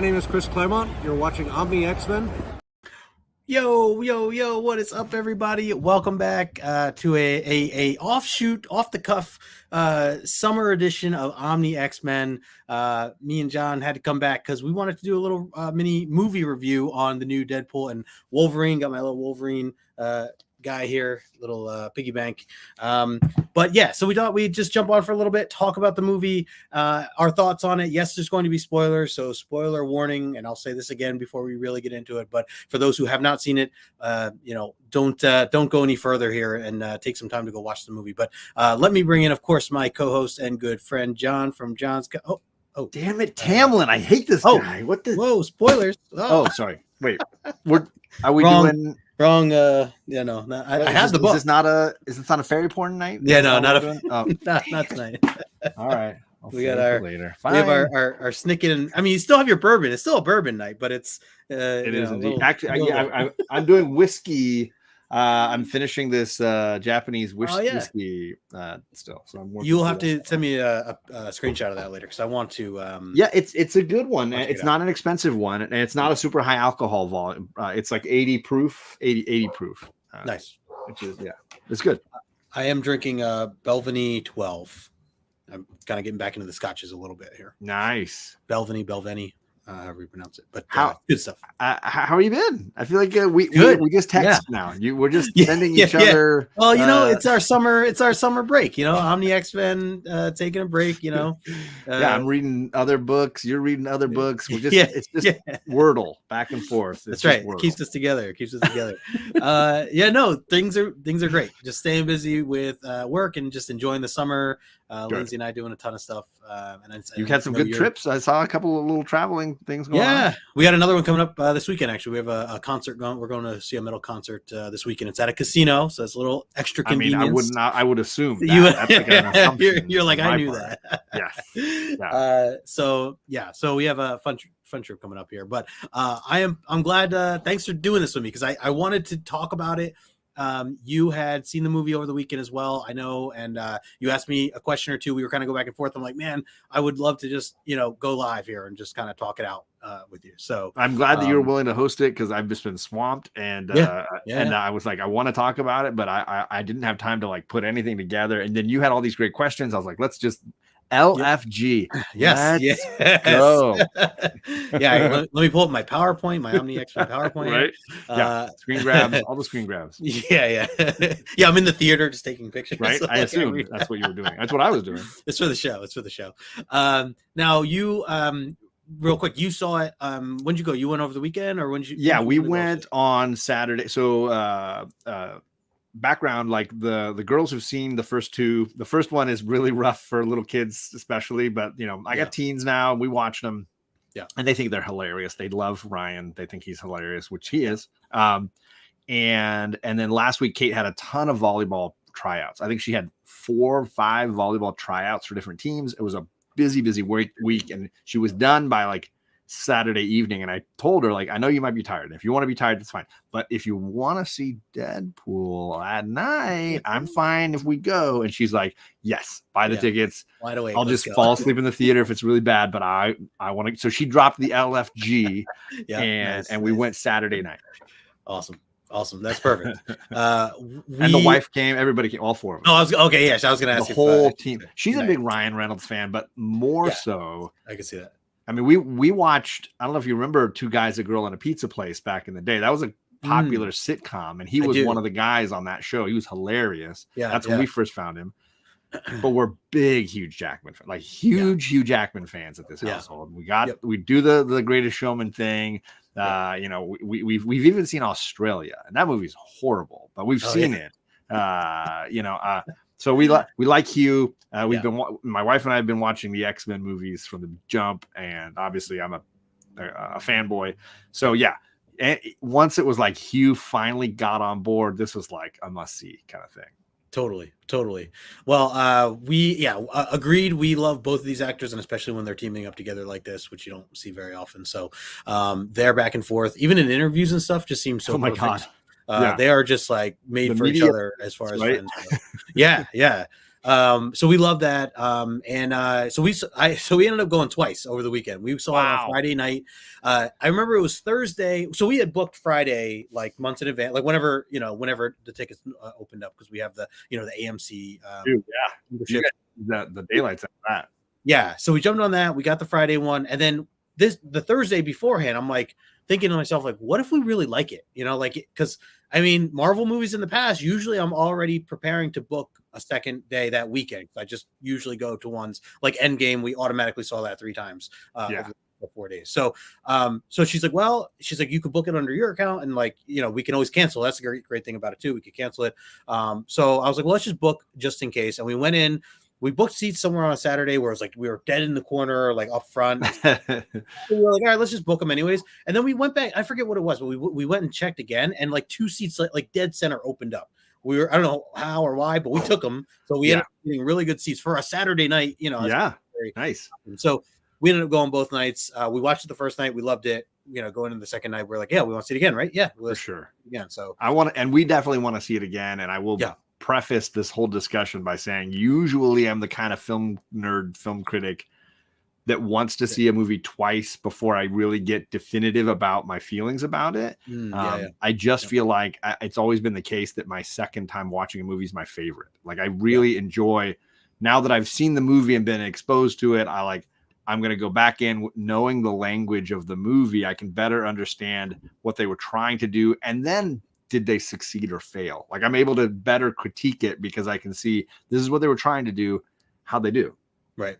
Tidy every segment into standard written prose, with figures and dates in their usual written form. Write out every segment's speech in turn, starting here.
name is Chris Claremont. You're watching Omni X-men. Yo, what is up, everybody? Welcome back to a offshoot, off the cuff summer edition of Omni X-men. Me and John had to come back because we wanted to do a little mini movie review on the new Deadpool and Wolverine. Got my little Wolverine guy here, little piggy bank. But yeah, so we thought we'd just jump on for a little bit, talk about the movie, our thoughts on it. Yes, there's going to be spoilers, so spoiler warning, and I'll say this again before we really get into it. But for those who have not seen it, don't go any further here and take some time to go watch the movie. But let me bring in, of course, my co-host and good friend John from John's. Oh, damn it, Tamlin! I hate this guy. What the? Whoa, spoilers! Oh, sorry. Wait, are we Wrong. doing? Wrong. I have the book. Is this not a fairy porn night? Yeah, no, not not tonight. All right. We got our later. We have our Snicken. I mean, you still have your bourbon. It's still a bourbon night, but it is indeed. Actually, I'm doing whiskey. I'm finishing this Japanese whiskey still. So you'll have to send me a screenshot of that later because I want to. Yeah, it's a good one. It's not an expensive one, and it's not a super high alcohol volume. It's like 80 proof. Nice. Which is it's good. I am drinking Belvany 12. I'm kind of getting back into the scotches a little bit here. Nice. Belvany. However you pronounce it, but good stuff. How have you been? I feel like we just text now. We're just sending each other. Well, it's our summer break. Omni X-men taking a break. I'm reading other books. You're reading other books. We're just it's just Wordle back and forth. That's right. It keeps us together. Things are great. Just staying busy with work and just enjoying the summer. Lindsay and I doing a ton of stuff. You've had some good trips. I saw a couple of little traveling things going on. Yeah, we got another one coming up this weekend. Actually, we have a concert going. We're going to see a metal concert this weekend. It's at a casino, so it's a little extra convenience. I would assume that. That's like an assumption you're like, I knew part. that. Yes. Yeah. So we have a fun trip coming up here. But I'm glad. Thanks for doing this with me because I wanted to talk about it. You had seen the movie over the weekend as well, I know, and you asked me a question or two. We were kind of go back and forth. I'm like, man, I would love to just go live here and just kind of talk it out with you. So I'm glad that you were willing to host it because I've just been swamped and I was like, I want to talk about it, but I didn't have time to like put anything together. And then you had all these great questions. I was like, let's just LFG. Yes. Go. Let me pull up my PowerPoint, my Omni X-men PowerPoint. Right. Screen grabs, all the screen grabs. Yeah. I'm in the theater just taking pictures. Right. So I assume that's what you were doing. That's what I was doing. It's for the show. Now you real quick, you saw it. When'd you go? You went over the weekend or when did you? Yeah, we went on Saturday. So background, like the girls have seen the first two. The first one is really rough for little kids especially, but I got teens now. We watch them, and they think they're hilarious. They love Ryan. They think he's hilarious, which he is. And then last week Kate had a ton of volleyball tryouts. I think she had 4 or 5 volleyball tryouts for different teams. It was a busy week, and she was done by like Saturday evening. And I told her, like, I know you might be tired. If you want to be tired, that's fine. But if you want to see Deadpool at night, I'm fine if we go. And she's like, yes, buy the tickets. Wide awake. I'll just fall asleep in the theater if it's really bad. But I want to. So she dropped the LFG and we went Saturday night. Awesome. That's perfect. And the wife came. Everybody came. All 4 of them. Oh, I was going to ask the you. Whole team. She's a big Ryan Reynolds fan, but more so. I can see that. I mean, we watched, I don't know if you remember Two Guys, a Girl, and a Pizza Place back in the day. That was a popular sitcom, and he was one of the guys on that show. He was hilarious. That's when we first found him. But we're big, huge Jackman fans, like huge Jackman fans at this household. We do the Greatest Showman thing. We've even seen Australia, and that movie's horrible, but we've seen it. So we like Hugh. My wife and I have been watching the X-Men movies from the jump, and obviously I'm a fanboy. So and once it was like Hugh finally got on board, this was like a must-see kind of thing. Totally. Well, we agreed. We love both of these actors, and especially when they're teaming up together like this, which you don't see very often. So they're back and forth, even in interviews and stuff. Just seems so. Oh my god. They are just like made for each other as far as friends. Yeah. So we love that. So we ended up going twice over the weekend. We saw it on Friday night. I remember it was Thursday. So we had booked Friday like months in advance, like whenever the tickets opened up, because we have the AMC. Dude, yeah. The daylights at that. Yeah. So we jumped on that. We got the Friday one, and then the Thursday beforehand, I'm like thinking to myself, like, what if we really like it? Because I mean, Marvel movies in the past, usually I'm already preparing to book a second day that weekend. I just usually go to ones like Endgame. We automatically saw that 3 times over the 4 days. So she's like, you could book it under your account, and like, we can always cancel. That's a great thing about it too. We could cancel it. So I was like, well, let's just book just in case. And we went in. We booked seats somewhere on a Saturday where it was like we were dead in the corner, like up front. So we were like, all right, let's just book them anyways. And then we went back. I forget what it was, but we went and checked again, and like 2 seats, like dead center, opened up. I don't know how or why, but we took them. So we ended up getting really good seats for a Saturday night. Very nice. So we ended up going both nights. We watched it the first night. We loved it. Going into the second night, we're like, yeah, we want to see it again, right? Yeah, for sure. Again. So and we definitely want to see it again. And I will preface this whole discussion by saying, usually I'm the kind of film nerd, film critic that wants to see a movie twice before I really get definitive about my feelings about it. I just feel like it's always been the case that my second time watching a movie is my favorite. Like, I really enjoy, now that I've seen the movie and been exposed to it, I'm going to go back in knowing the language of the movie. I can better understand what they were trying to do. And then, did they succeed or fail? Like, I'm able to better critique it because I can see this is what they were trying to do, how they do. Right.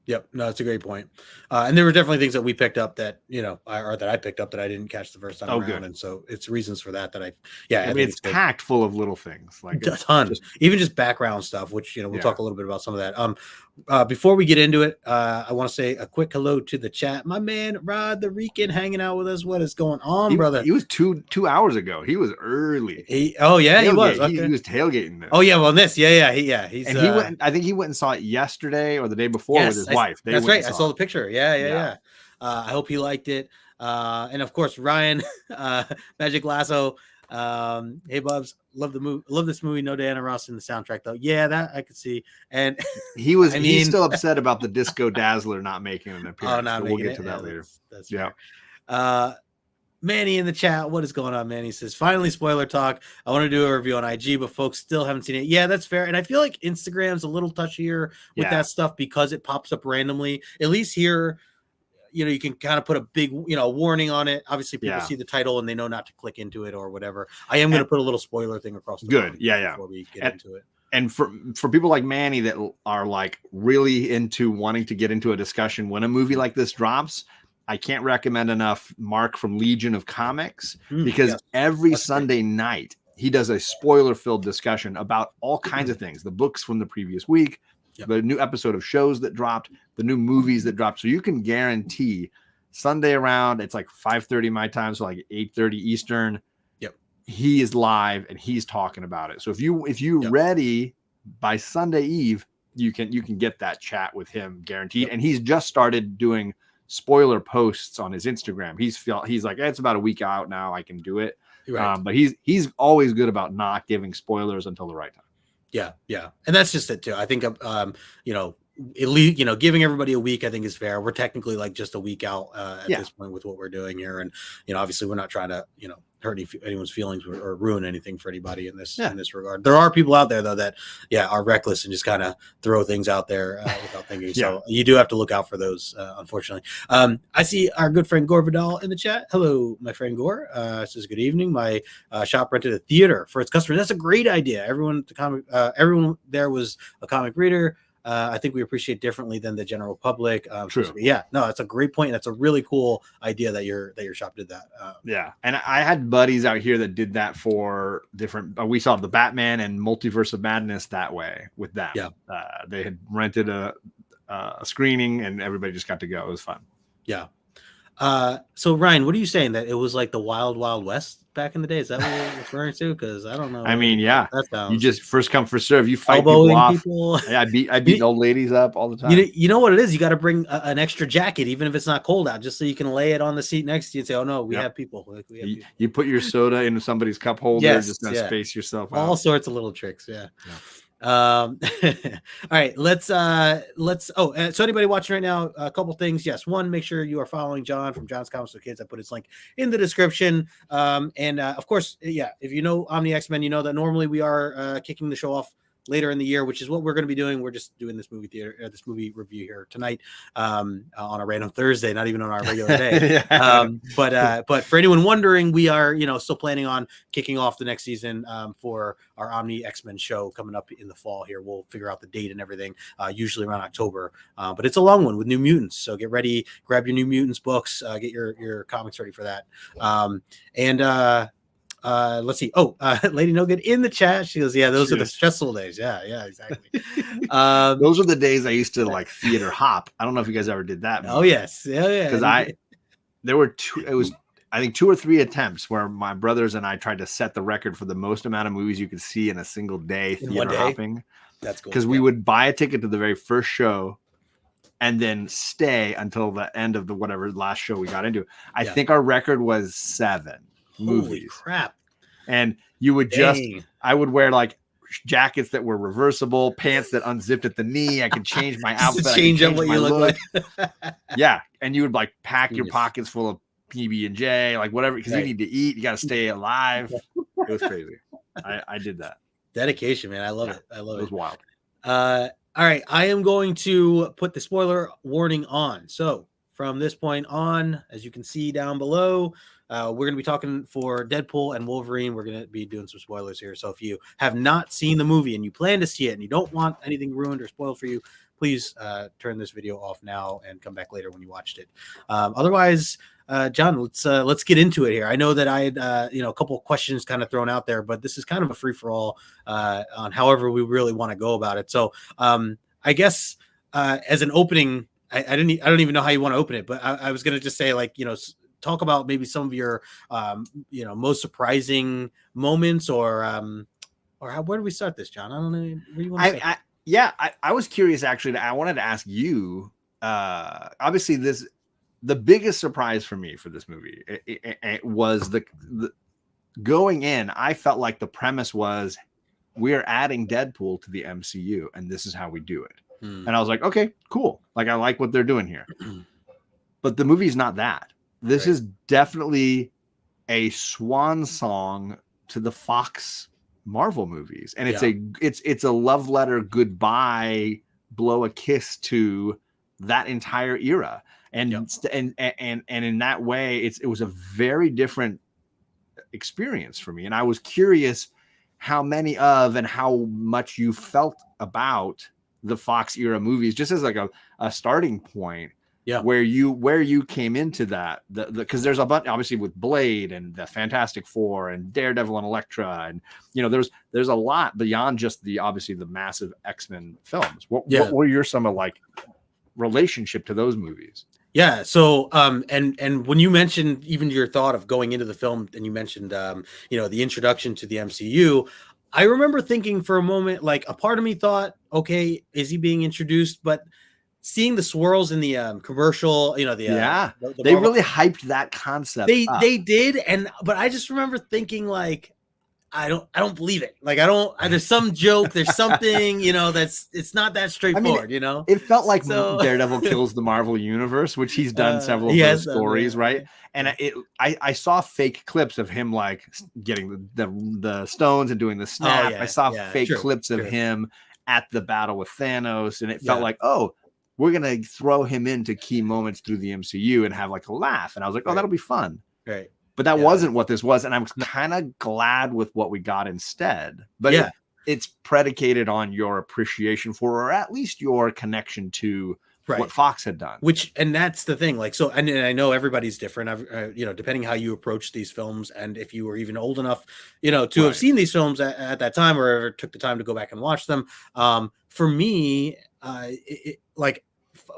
Yep. No, it's a great point. And there were definitely things that we picked up that, that I picked up that I didn't catch the first time around. Good. And so it's reasons for that I mean, it's packed full of little things, like a ton, even just background stuff, which, we'll talk a little bit about some of that. Before we get into it, I want to say a quick hello to the chat. My man, Rod the Rican, hanging out with us. What is going on, brother? He was 2 hours ago. He was early. He was. Okay. He was tailgating this. Oh yeah. Well, this. Yeah. He's, and he went, I think he went and saw it yesterday or the day before with his wife. That's right. I saw the picture. Yeah. I hope he liked it. And of course, Ryan, Magic Lasso. Hey Bubs, love the movie. Love this movie. No Diana Ross in the soundtrack though. Yeah, that I could see. And he's still upset about the Disco Dazzler not making an appearance. Oh, not we'll making get to that later. That's fair. Manny in the chat, what is going on, Manny? Says, finally, spoiler talk. I want to do a review on IG, but folks still haven't seen it. Yeah, that's fair. And I feel like Instagram's a little touchier with that stuff because it pops up randomly. At least here, you can kind of put a big, warning on it. Obviously, people see the title and they know not to click into it or whatever. I am going to put a little spoiler thing across the good. Before we get into it. And for people like Manny that are like really into wanting to get into a discussion when a movie like this drops, I can't recommend enough Mark from Legion of Comics, because every Sunday night he does a spoiler-filled discussion about all kinds of things, the books from the previous week, the new episode of shows that dropped, the new movies that dropped. So you can guarantee Sunday around, it's like 5:30 my time, so like 8:30 Eastern. Yep. He is live and he's talking about it. So if you're ready by Sunday Eve, you can get that chat with him guaranteed. And he's just started doing spoiler posts on his Instagram. He's like, it's about a week out now, I can do it. Right. But he's always good about not giving spoilers until the right time. Yeah. And that's just it too. I think at least, giving everybody a week, I think, is fair. We're technically like just a week out at this point with what we're doing here. And, obviously we're not trying to, hurt anyone's feelings or ruin anything for anybody in this regard. There are people out there though that are reckless and just kind of throw things out there without thinking. So you do have to look out for those, unfortunately. I see our good friend Gore Vidal in the chat. Hello, my friend Gore. Says good evening. My shop rented a theater for its customers. That's a great idea. Everyone there was a comic reader. I think we appreciate differently than the general public. True. So, that's a great point. That's a really cool idea that your shop did that. And I had buddies out here that did that for different. We saw the Batman and Multiverse of Madness that way with them. Yeah, they had rented a screening and everybody just got to go. It was fun. Yeah. So Ryan, what are you saying, that it was like the Wild Wild West back in the day? Is that what you're referring to? Because I don't know. I mean, that sounds. You just first come first serve. You fight people off. I beat old ladies up all the time. You know what it is? You got to bring an extra jacket, even if it's not cold out, just so you can lay it on the seat next to you and say, "Oh no, we have people." You put your soda into somebody's cup holder, just to space yourself out. All sorts of little tricks. Yeah. All right, so anybody watching right now, a couple things. Yes, one, make sure you are following John from John's Comics for Kids. I put his link in the description. And of course, yeah, if you know Omni X-Men, you know that normally we are kicking the show off later in the year, which is what we're going to be doing. We're just doing this movie review here tonight on a random Thursday, not even on our regular day. But for anyone wondering, we are, still planning on kicking off the next season for our Omni X-Men show coming up in the fall here. We'll figure out the date and everything, usually around October. But it's a long one with New Mutants. So get ready, grab your New Mutants books, get your comics ready for that. Let's see. Lady No Good in the chat. She goes, yeah, those are the stressful days. Yeah, exactly. Those are the days I used to like theater hop. I don't know if you guys ever did that. Oh yes. Yeah. Because there were I think 2 or 3 attempts where my brothers and I tried to set the record for the most amount of movies you could see in a single day theater hopping. That's cool. Because we would buy a ticket to the very first show and then stay until the end of the whatever last show we got into. I think our record was 7 movies. Holy crap. And you would I would wear like jackets that were reversible, pants that unzipped at the knee. I could change my outfit. Change up what you look like. Yeah. And you would like pack your pockets full of PB&J, like whatever, because you need to eat. You got to stay alive. It was crazy. I did that. Dedication, man. I love it. It was wild. All right. I am going to put the spoiler warning on. So from this point on, as you can see down below, we're going to be talking for Deadpool and Wolverine. We're going to be doing some spoilers here. So if you have not seen the movie and you plan to see it and you don't want anything ruined or spoiled for you, please turn this video off now and come back later when you watched it. Otherwise, John, let's get into it here. I know that I had a couple of questions kind of thrown out there, but this is kind of a free for all on however we really want to go about it. So I guess as an opening, I don't even know how you want to open it, but I was going to just say talk about maybe some of your most surprising moments or where do we start this, John? I don't know. Where do you want to say? I was curious actually. I wanted to ask you. Obviously, the biggest surprise for me for this movie it was the going in. I felt like the premise was we're adding Deadpool to the MCU, and this is how we do it. And I was like, okay, cool. Like I like what they're doing here. But the movie's not that. This is definitely a swan song to the Fox Marvel movies, and it's a love letter goodbye, blow a kiss to that entire era, and in that way, it was a very different experience for me, and I was curious how many of and how much you felt about the Fox era movies, just as like a starting point. Yeah, where you came into that, because there's a bunch obviously with Blade and the Fantastic Four and Daredevil and Elektra, and there's a lot beyond just the massive X-Men films. What were your some of like relationship to those movies? Yeah. So and when you mentioned even your thought of going into the film, and you mentioned the introduction to the MCU, I remember thinking for a moment, like a part of me thought, okay, is he being introduced? But seeing the swirls in the commercial, they really hyped that concept. They did, but I just remember thinking like, I don't believe it. Like there's some joke, there's something, it's not that straightforward. It felt like Daredevil kills the Marvel universe, which he's done several of those stories, right? And I saw fake clips of him like getting the stones and doing the snap. I saw fake clips of him at the battle with Thanos, and it felt like, we're going to throw him into key moments through the MCU and have like a laugh. And I was like, that'll be fun. Right. But that wasn't what this was. And I'm kind of glad with what we got instead. But it's predicated on your appreciation for, or at least your connection to what Fox had done. And that's the thing. Like, so, and I know everybody's different, depending how you approach these films. And if you were even old enough, to have seen these films at that time, or ever took the time to go back and watch them. For me, like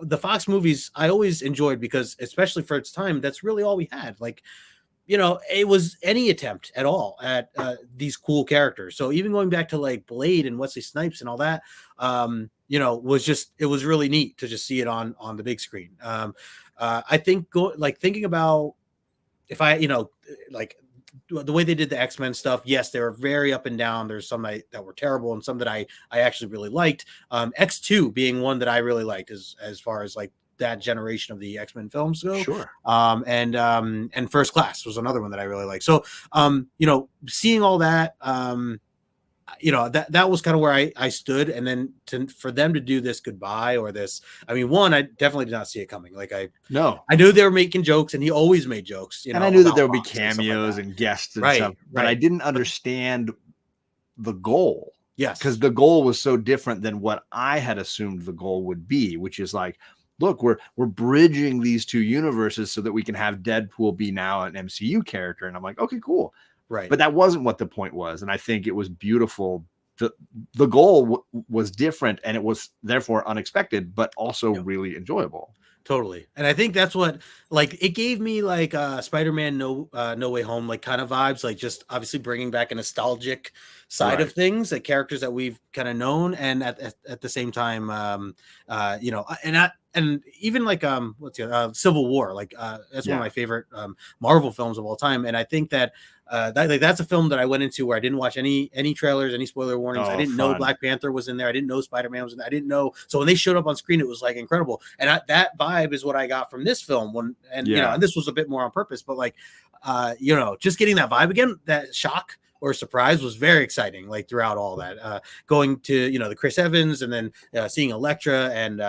the Fox movies, I always enjoyed, because especially for its time, that's really all we had. Like, it was any attempt at all at these cool characters. So even going back to like Blade and Wesley Snipes and all that, it was really neat to just see it on the big screen. I think thinking about if I, like the way they did the X-Men stuff, yes, they were very up and down. There's some that were terrible and some that I actually really liked. X2 being one that I really liked as far as like that generation of the X-Men films go. Sure. And First Class was another one that I really liked. So, seeing all that, that was kind of where I stood. And then for them to do this goodbye or this, I mean, one, I definitely did not see it coming. Like I knew they were making jokes, and he always made jokes, and I knew that there would be cameos and guests and stuff, but I didn't understand the goal. Yes. Because the goal was so different than what I had assumed the goal would be, which is like, look, we're bridging these two universes so that we can have Deadpool be now an MCU character. And I'm like, okay, cool. Right. But that wasn't what the point was. And I think it was beautiful. The goal was different, and it was therefore unexpected, but also really enjoyable. Totally. And I think that's what, like, it gave me like Spider-Man No Way Home, like kind of vibes, like just obviously bringing back a nostalgic side of things, like characters that we've kind of known. And at the same time, and even like Civil War, like that's one of my favorite Marvel films of all time. And I think that that's a film that I went into where I didn't watch any trailers, any spoiler warnings. I didn't know Black Panther was in there. I didn't know Spider-Man was in there. I didn't know. So when they showed up on screen, it was like incredible. And that vibe is what I got from this film. And this was a bit more on purpose, but like, just getting that vibe again, that shock or surprise was very exciting. Like throughout all that, going to the Chris Evans, and then seeing Elektra and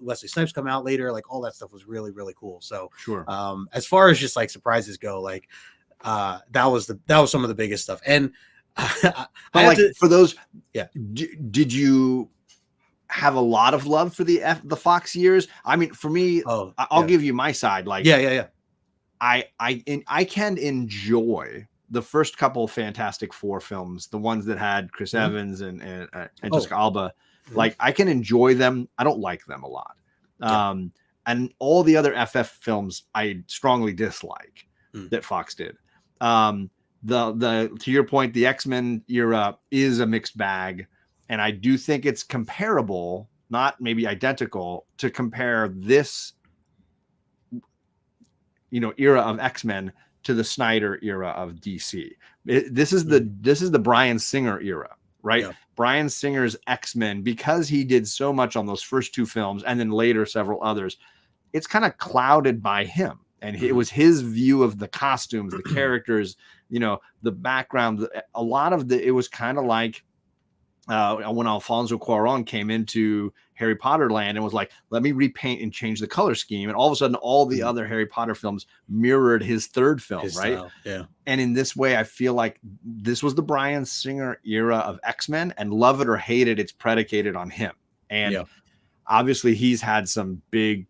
Wesley Snipes come out later, like all that stuff was really, really cool. So sure. As far as just like surprises go, like that was some of the biggest stuff. And for those, did you have a lot of love for the Fox years? I mean, for me, I'll give you my side. Like, I can enjoy the first couple of Fantastic Four films, the ones that had Chris Evans and Jessica Alba. Like, I can enjoy them. I don't like them a lot. And all the other FF films I strongly dislike that Fox did. To your point, the X-Men era is a mixed bag, and I do think it's comparable, not maybe identical, to compare this era of X-Men to the Snyder era of DC. This is the Bryan Singer era, right? Yeah. Bryan Singer's X-Men, because he did so much on those first two films and then later several others, it's kind of clouded by him. And it was his view of the costumes, the characters, the background. A lot of it was kind of like when Alfonso Cuarón came into Harry Potter land and was like, let me repaint and change the color scheme. And all of a sudden, all the other Harry Potter films mirrored his third film, right? Style. Yeah. And in this way, I feel like this was the Bryan Singer era of X-Men, and love it or hate it, it's predicated on him. And obviously he's had some big,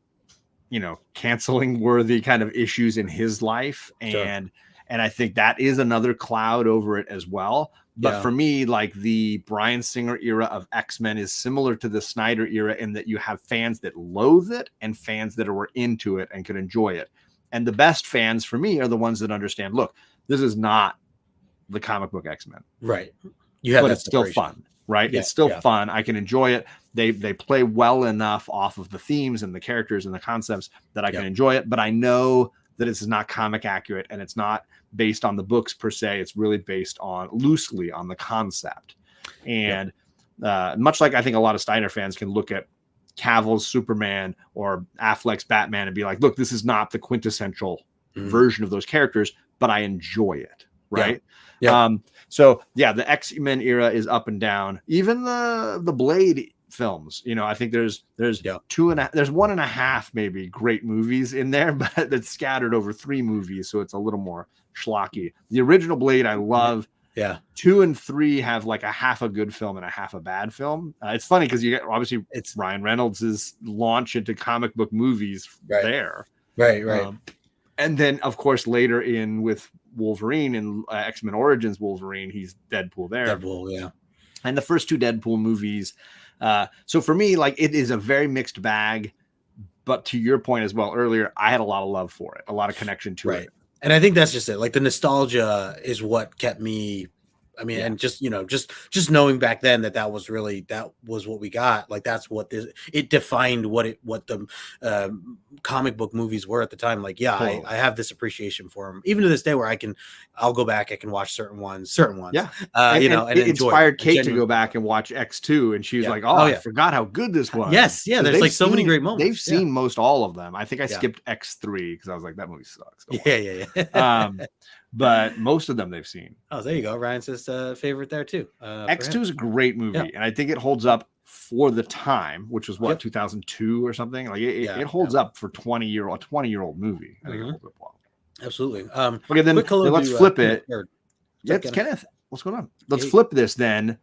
canceling worthy kind of issues in his life. And I think that is another cloud over it as well. But for me, like the Bryan Singer era of X-Men is similar to the Snyder era in that you have fans that loathe it and fans that were into it and could enjoy it. And the best fans for me are the ones that understand, look, this is not the comic book X-Men. Right. But it's still fun, right? It's still fun. I can enjoy it. They play well enough off of the themes and the characters and the concepts that I can enjoy it. But I know that this is not comic accurate, and it's not based on the books per se. It's really based loosely on the concept. And much like I think a lot of Steiner fans can look at Cavill's Superman or Affleck's Batman and be like, look, this is not the quintessential version of those characters, but I enjoy it. Right. So the X-Men era is up and down. Even the Blade films, I think there's 1.5 maybe great movies in there, but it's scattered over 3 movies, so it's a little more schlocky. The original Blade I love. 2 and 3 have like a half a good film and a half a bad film. It's funny because you get, obviously it's Ryan Reynolds' launch into comic book movies there. Right. And then of course later with Wolverine and X-Men Origins Wolverine, he's Deadpool there. And the first 2 Deadpool movies. So for me, like, it is a very mixed bag, but to your point as well earlier, I had a lot of love for it, a lot of connection to it. And I think that's just it. Like, the nostalgia is what kept me I mean, and just just knowing back then that was what we got. Like that's what it defined what the comic book movies were at the time. Like, yeah, totally. I have this appreciation for them, even to this day, where I'll go back, I can watch certain ones. Yeah, and it inspired Kate to go back and watch X2, and she was like, "Oh, I forgot how good this was." Yes, yeah. There's like so many great moments. They've seen most all of them. I think I skipped X3 because I was like, that movie sucks. Yeah. But most of them they've seen. Oh, there you go. Ryan says favorite there too. X2 is a great movie, and I think it holds up for the time, which was 2002 or something. Like it holds up for a 20-year-old movie. I think it holds up well. Absolutely. Okay, then let's flip it. Yeah, it's Kenneth. What's going on? Let's flip this then.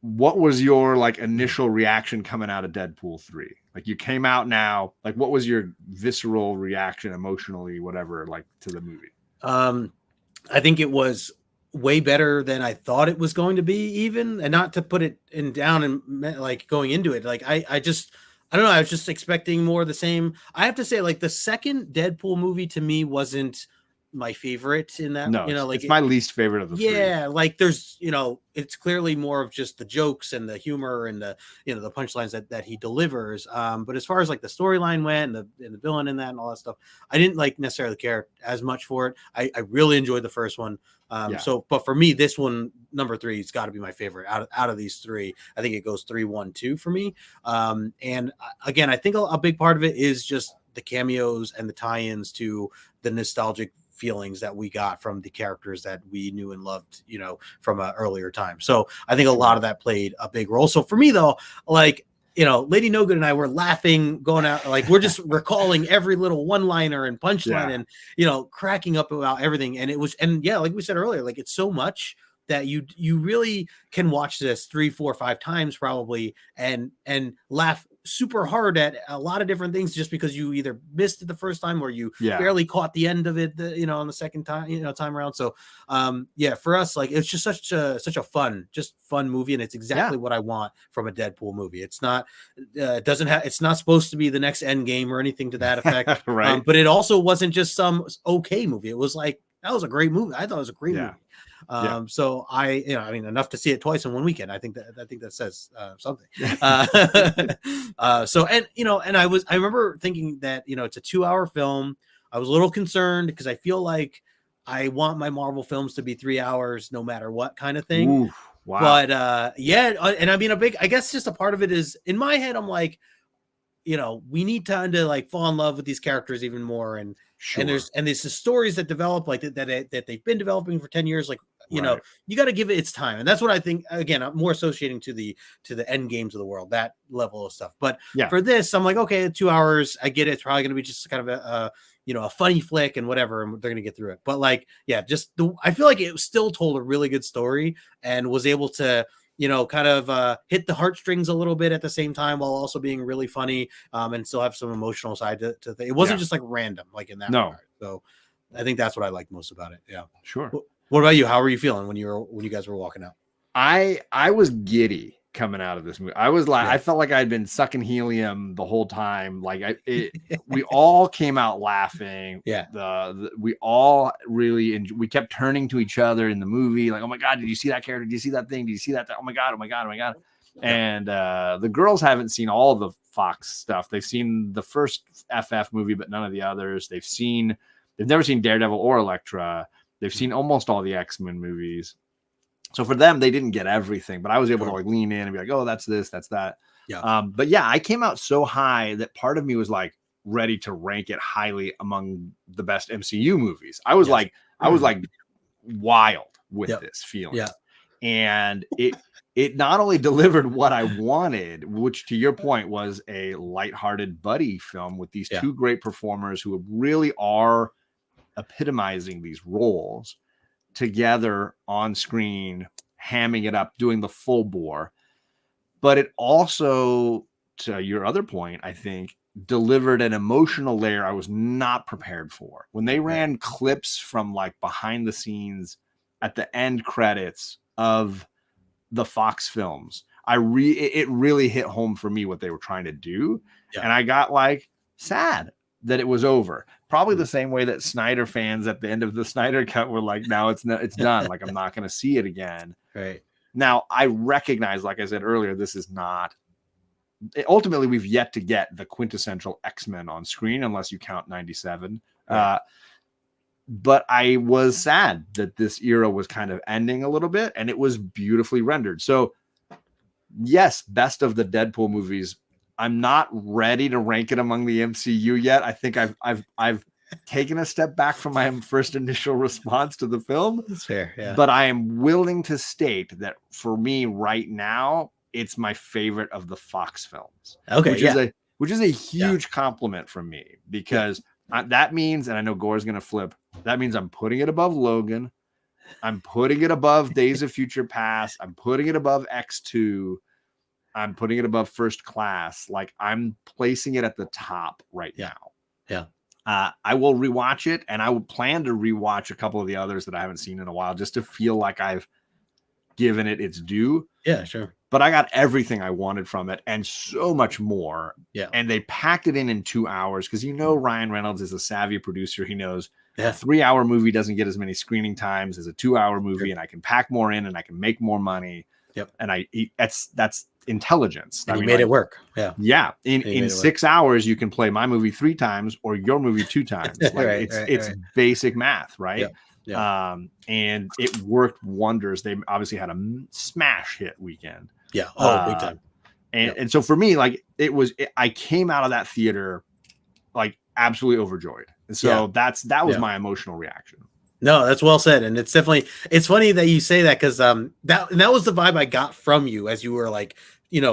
What was your like initial reaction coming out of Deadpool 3? Like you came out now, like what was your visceral reaction emotionally, whatever, like to the movie? I think it was way better than I thought it was going to be, even, and not to put it down and like going into it. Like I don't know. I was just expecting more of the same. I have to say, like the second Deadpool movie to me wasn't my favorite in that. No, like it's my least favorite of the three. Yeah, like there's it's clearly more of just the jokes and the humor and the the punchlines that he delivers. But as far as like the storyline went and the villain in that and all that stuff, I didn't like necessarily care as much for it. I really enjoyed the first one. So, but for me, this one, number 3, it's got to be my favorite out of these 3. I think it goes 3, 1, 2 for me. And again, I think a big part of it is just the cameos and the tie-ins to the nostalgic feelings that we got from the characters that we knew and loved, from an earlier time. So I think a lot of that played a big role. So for me though, like, Lady No Good and I were laughing, going out, like we're just recalling every little one-liner and punchline and, cracking up about everything. And like we said earlier, like it's so much that you really can watch this 3, 4, 5 times probably and laugh super hard at a lot of different things just because you either missed it the first time or you barely caught the end of it, on the second time, time around. So, for us, like it's just such a fun movie. And it's exactly what I want from a Deadpool movie. It's not, it's not supposed to be the next Endgame or anything to that effect. Right. But it also wasn't just some okay movie. It was like, that was a great movie. I thought it was a great movie. So I enough to see it twice in one weekend. I think that says something. So I remember thinking that it's a 2-hour film. I was a little concerned because I feel like I want my Marvel films to be 3 hours no matter what kind of thing. Ooh, wow. But and I mean I guess just a part of it is in my head I'm like, we need time to like fall in love with these characters even more and there's the stories that develop like that they've been developing for 10 years, like you got to give it its time. And that's what I think, again, I'm more associating to the end games of the world, that level of stuff. But for this, I'm like, okay, 2 hours, I get it. It's probably going to be just kind of a funny flick and whatever, and they're going to get through it. But like, I feel like it still told a really good story and was able to, kind of hit the heartstrings a little bit at the same time while also being really funny and still have some emotional side to it. It wasn't just like random, like in that regard. So I think that's what I like most about it. Yeah, sure. What about you? How were you feeling when you guys were walking out? I was giddy coming out of this movie. I was like, I felt like I'd been sucking helium the whole time. Like we all came out laughing. Yeah. We all really, we kept turning to each other in the movie. Like, oh my God, did you see that character? Did you see that thing? Did you see that? Oh my God. Oh my God. Oh my God. And the girls haven't seen all the Fox stuff. They've seen the first FF movie, but none of the others. They've never seen Daredevil or Elektra. They've seen almost all the X-Men movies. So for them, they didn't get everything, but I was able to like lean in and be like, oh, that's this, that's that. Yeah. But yeah, I came out so high that part of me was like ready to rank it highly among the best MCU movies. I was like wild with this feeling. Yeah. And it not only delivered what I wanted, which to your point was a lighthearted buddy film with these two great performers who really are epitomizing these roles together on screen, hamming it up, doing the full bore. But it also, to your other point, I think, delivered an emotional layer I was not prepared for. When they ran clips from like behind the scenes at the end credits of the Fox films, it really hit home for me what they were trying to do. Yeah. And I got like sad that it was over. probably the same way that Snyder fans at the end of the Snyder Cut were like, now it's done. Like, I'm not going to see it again. Right. Now, I recognize, like I said earlier, this is not. Ultimately, we've yet to get the quintessential X-Men on screen, unless you count 97. Right. But I was sad that this era was kind of ending a little bit, and it was beautifully rendered. So, yes, best of the Deadpool movies. I'm not ready to rank it among the MCU yet. I think I've taken a step back from my first initial response to the film. That's fair, yeah. But I am willing to state that for me right now, it's my favorite of the Fox films. Okay, which is a huge compliment from me, because that means, and I know Gore's going to flip, that means I'm putting it above Logan. I'm putting it above Days of Future Past. I'm putting it above X2. I'm putting it above First Class. Like, I'm placing it at the top right now. Yeah. I will rewatch it, and I would plan to rewatch a couple of the others that I haven't seen in a while, just to feel like I've given it its due. Yeah, sure. But I got everything I wanted from it and so much more. Yeah. And they packed it in 2 hours, because Ryan Reynolds is a savvy producer. He knows a 3-hour movie doesn't get as many screening times as a 2-hour movie, and I can pack more in and I can make more money. Yep. And that's intelligence. And you made it work. Yeah. Yeah. In 6 hours, you can play my movie 3 times or your movie 2 times. Like, it's basic math, right? Yep. Yeah. And it worked wonders. They obviously had a smash hit weekend. Yeah. Big time. And so for me, like, I came out of that theater like absolutely overjoyed. And so that was my emotional reaction. No, that's well said. And it's funny that you say that, because that was the vibe I got from you as you were like,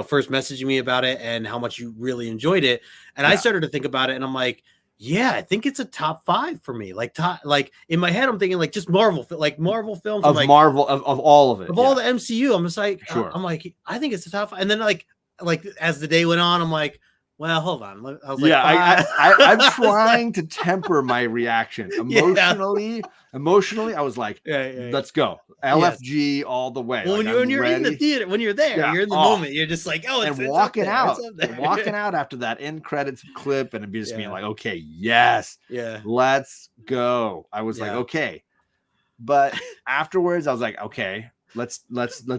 first messaging me about it and how much you really enjoyed it. And I started to think about it, and I'm like, yeah, I think it's a top 5 for me. Like in my head, I'm thinking like just Marvel films of Marvel of all of it, of all the MCU. I'm just like, sure. I'm like, I think it's the top 5. And then like as the day went on, I'm like, well, hold on. I was like, I'm trying to temper my reaction emotionally. Emotionally, I was like, let's go. LFG all the way. Well, like, when you're in the theater, when you're there, you're in the moment. You're just like, it's walking out after that end credits clip, and just being like, okay, yes, let's go. I was like, okay. But afterwards, I was like, okay, let's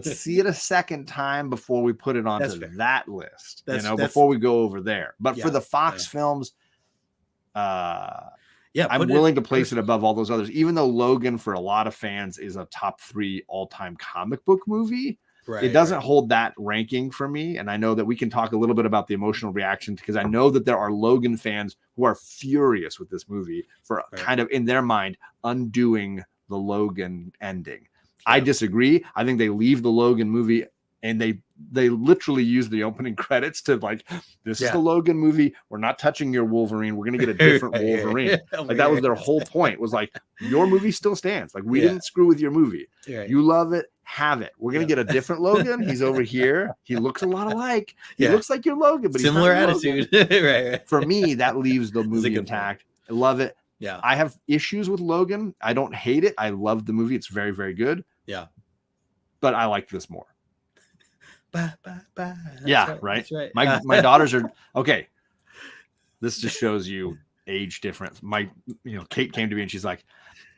see it a second time before we put it onto that list. Before we go over there. But for the Fox films, I'm willing to place it above all those others, even though Logan, for a lot of fans, is a top 3 all-time comic book movie. It doesn't hold that ranking for me. And I know that we can talk a little bit about the emotional reaction, because I know that there are Logan fans who are furious with this movie for kind of, in their mind, undoing the Logan ending. I disagree. I think they leave the Logan movie, and they literally use the opening credits to like, this is the Logan movie. We're not touching your Wolverine. We're going to get a different Wolverine. Like, that was their whole point, was like, your movie still stands. Like, we didn't screw with your movie. You love it. Have it. We're going to get a different Logan. He's over here. He looks a lot alike. He looks like your Logan, but similar he's attitude. right. For me, that leaves the movie intact. I love it. Yeah. I have issues with Logan. I don't hate it. I love the movie. It's very, very good. Yeah. But I like this more. That's right. My my daughters are okay. This just shows you age difference. Kate came to me and she's like,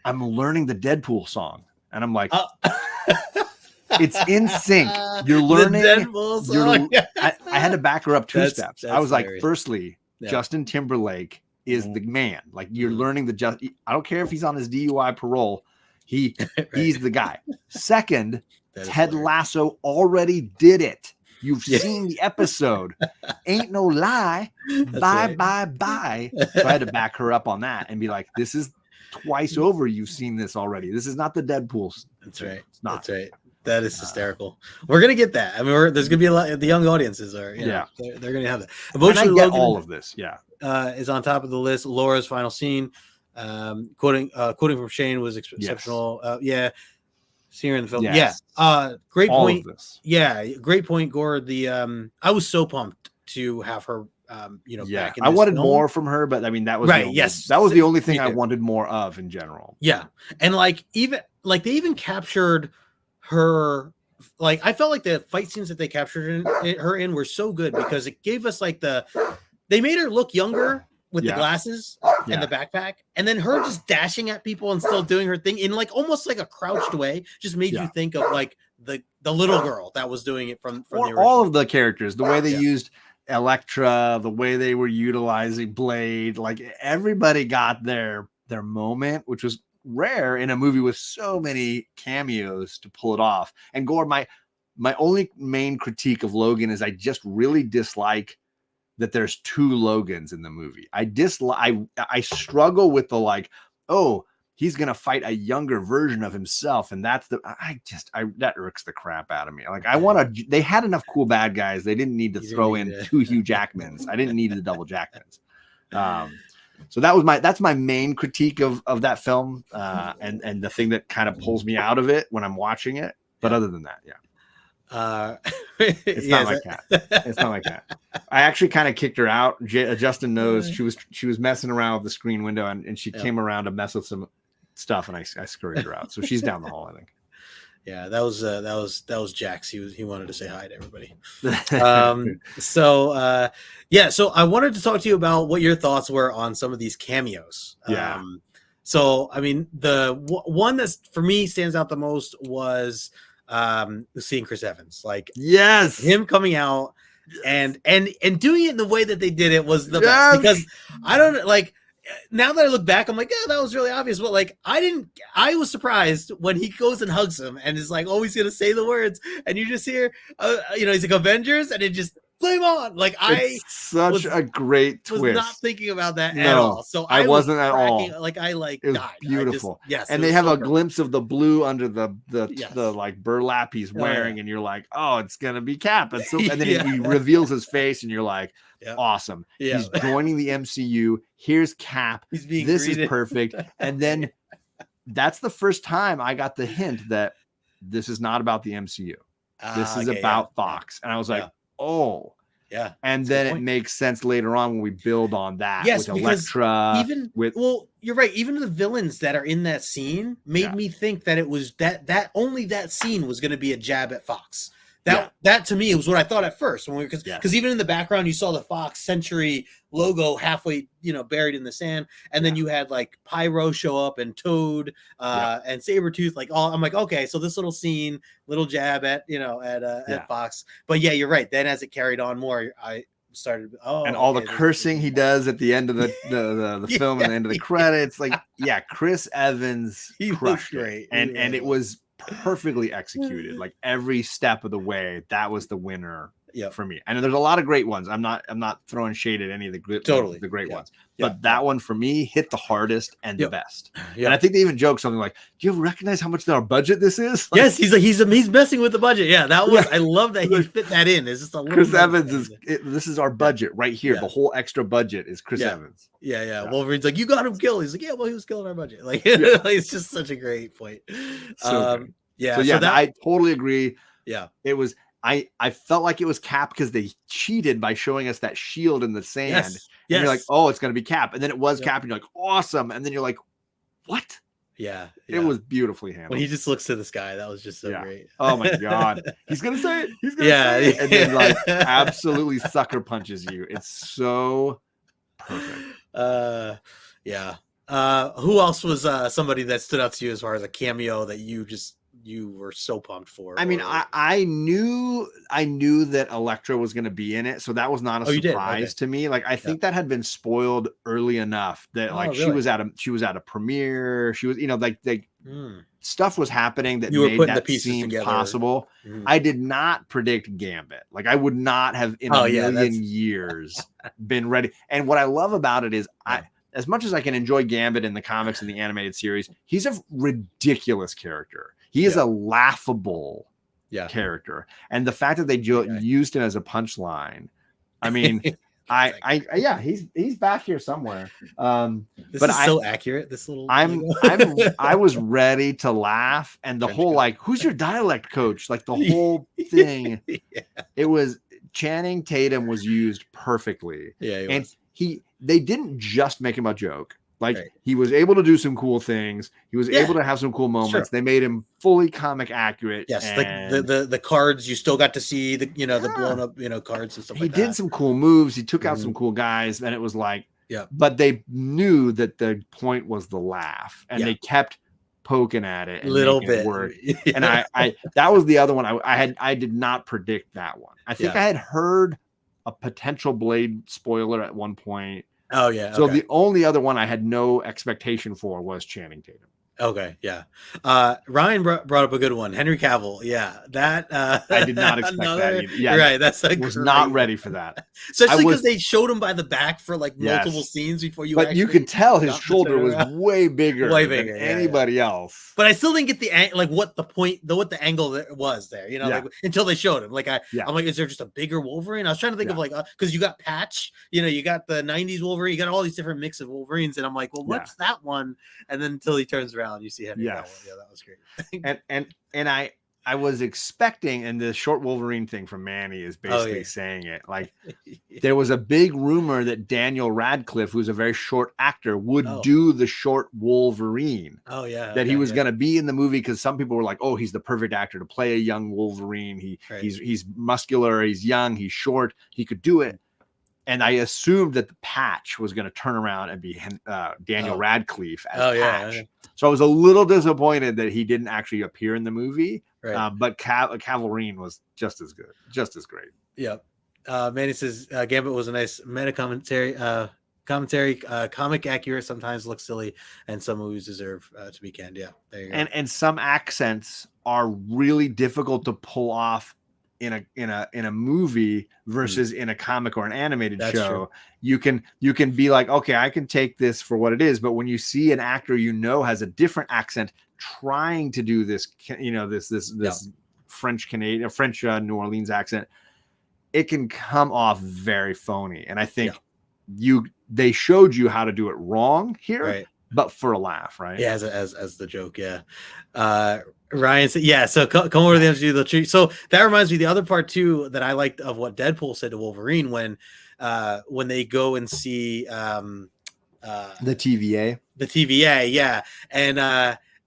I'm learning the Deadpool song. And I'm like, it's in sync. You're learning the Deadpool song. I had to back her up 2 steps. I was hilarious. Like, firstly, Justin Timberlake is the man. Like, you're learning I don't care if he's on his DUI parole. He's the guy. Second, Ted Lasso already did it. You've seen the episode. Ain't no lie. Bye. So I had to back her up on that and be like, this is twice over. You've seen this already. This is not the Deadpool. That's right. It's not. That's right. That is hysterical. We're gonna get that. I mean, there's gonna be a lot. The young audiences are, they're gonna have that. Emotionally, I get all of this. Is on top of the list. Laura's final scene, quoting from Shane, was exceptional. Seeing her in the film. Yes. Great all point. Of this. Yeah, great point, Gore. I was so pumped to have her. Back in I wanted film. more from her, but I mean, that was right. That was the only thing I wanted more of in general. Yeah, and they even captured her. Like, I felt like the fight scenes that they captured her in were so good, because it gave us they made her look younger, with the Yeah. glasses Yeah. and the backpack, and then her just dashing at people and still doing her thing in like almost like a crouched way, just made you think of like the little girl that was doing it from the original. All of the characters, the way they Yeah. used Elektra, the way they were utilizing Blade, like everybody got their moment, which was rare in a movie with so many cameos to pull it off. And Gord, my only main critique of Logan is I just really dislike that there's two Logans in the movie. I struggle with the like, oh, he's gonna fight a younger version of himself, and that's that irks the crap out of me. Like they had enough cool bad guys. They didn't need to throw in two Hugh Jackmans. I didn't need the double Jackmans. So that's my main critique of that film, and the thing that kind of pulls me out of it when I'm watching it. But other than that, it's not my cat. It's not my cat. I actually kind of kicked her out. Justin knows she was messing around with the screen window, and she came around to mess with some stuff, and I scurried her out. So she's down the hall, I think. Yeah, that was Jax. He wanted to say hi to everybody. So I wanted to talk to you about what your thoughts were on some of these cameos. Yeah. So I mean, the one that for me stands out the most was seeing Chris Evans. Like, yes, him coming out and doing it in the way that they did it was the best, because I don't like. Now that I look back, I'm like, yeah, that was really obvious. But like, I was surprised when he goes and hugs him and is like, oh, he's going to say the words. And you just hear, he's like Avengers, and it just flame on. Like, such a great twist. Was not thinking about that at all. So I wasn't at all. Like, it was died. Beautiful. Yes. And they have a glimpse of the blue under the like burlap he's wearing. And you're like, oh, it's going to be Cap. And so, and then he reveals his face, and you're like, awesome. Yeah. He's joining the MCU. Here's Cap. He's being this greeted. Is perfect. And then that's the first time I got the hint that this is not about the MCU. This is about Fox. And I was like, oh. Yeah. And then it makes sense later on when we build on that. Yes, with Elektra. Well, you're right. Even the villains that are in that scene made me think that it was that only that scene was going to be a jab at Fox. That to me was what I thought at first, when because even in the background you saw the Fox Century logo halfway buried in the sand, and then you had like Pyro show up and Toad and Sabretooth, like all. I'm like, okay, so this little scene, little jab at at Fox. But yeah, you're right. Then as it carried on more, I started and all the cursing he does at the end of the film and the end of the credits, like Chris Evans, he crushed great, and it was perfectly executed. Like every step of the way, that was the winner for me. And there's a lot of great ones. I'm not throwing shade at any of the great ones, but that one for me hit the hardest and the best. And I think they even joked something like, do you recognize how much our budget this is? Like, yes, he's messing with the budget. That was I love that he fit that in. It's just a little Chris Evans this is our budget right here. The whole extra budget is Chris Evans. Wolverine's like, you got him killed. He's like, yeah, well, he was killing our budget. Like, it's just such a great point. So I totally agree. It was I felt like it was Cap because they cheated by showing us that shield in the sand. Yes. And you're like, oh, it's gonna be Cap, and then it was Cap, and you're like, awesome, and then you're like, what? It was beautifully handled. When he just looks to the sky, that was just so great. Oh my god, he's gonna say it. He's gonna say it, and then like absolutely sucker punches you. It's so perfect. Who else was somebody that stood out to you as far as a cameo that you were so pumped for? I mean, I knew that Elektra was going to be in it, so that was not a surprise to me. Like, I think that had been spoiled early enough that she was at a premiere. She was, stuff was happening that made that seem possible. I did not predict Gambit. Like, I would not have in a million years been ready. And what I love about it is as much as I can enjoy Gambit in the comics and the animated series, he's a ridiculous character. He is a laughable character. And the fact that they used him as a punchline, I mean, he's back here somewhere. This is so accurate. This little I was ready to laugh, and the whole like, who's your dialect coach? Like the whole thing. It was Channing Tatum was used perfectly. They didn't just make him a joke. Like he was able to do some cool things. He was able to have some cool moments. They made him fully comic accurate. Yes, like the cards, you still got to see the blown up cards and stuff. He did some cool moves. He took out some cool guys, and it was like Yeah. But they knew that the point was the laugh, and they kept poking at it and little making it bit work. Yeah. And I that was the other one I did not predict that one. I think I had heard a potential Blade spoiler at one point. Oh yeah. So the only other one I had no expectation for was Channing Tatum. Okay, yeah. Ryan brought up a good one. Henry Cavill, yeah. That I did not expect that either. Yeah, right. That's like was not ready for that. Especially because they showed him by the back for like multiple Yes. scenes before you. But you could tell his shoulder was way bigger, way bigger than anybody else. But I still didn't get the like what the point, what the angle that was there. You know, like until they showed him. Like I'm like, is there just a bigger Wolverine? I was trying to think of like because you got Patch, you know, you got the '90s Wolverine, you got all these different mix of Wolverines, and I'm like, well, what's that one? And then until he turns around, you see Henry Cavill. Yeah, that was great. and I was expecting, and the short Wolverine thing from Manny is basically saying it. Like there was a big rumor that Daniel Radcliffe, who's a very short actor, would do the short Wolverine. Oh yeah, that he was going to be in the movie because some people were like, "Oh, he's the perfect actor to play a young Wolverine. He's muscular, he's young, he's short, he could do it." And I assumed that the Patch was going to turn around and be Daniel Radcliffe as Patch. So I was a little disappointed that he didn't actually appear in the movie. Right. But Cavalrine was just as good, just as great. Yep. Manny says Gambit was a nice meta commentary. Comic accurate, sometimes looks silly, and some movies deserve to be canned. Yeah, there you go. And some accents are really difficult to pull off in a movie versus in a comic or an animated show. True. You can be like, okay, I can take this for what it is, but when you see an actor has a different accent trying to do this, this French Canadian, French New Orleans accent, it can come off very phony. And I think they showed you how to do it wrong here, but for a laugh, right? Yeah, as the joke, Ryan said, so come over to the MCU. The treat. So that reminds me, the other part too that I liked of what Deadpool said to Wolverine when they go and see the TVA,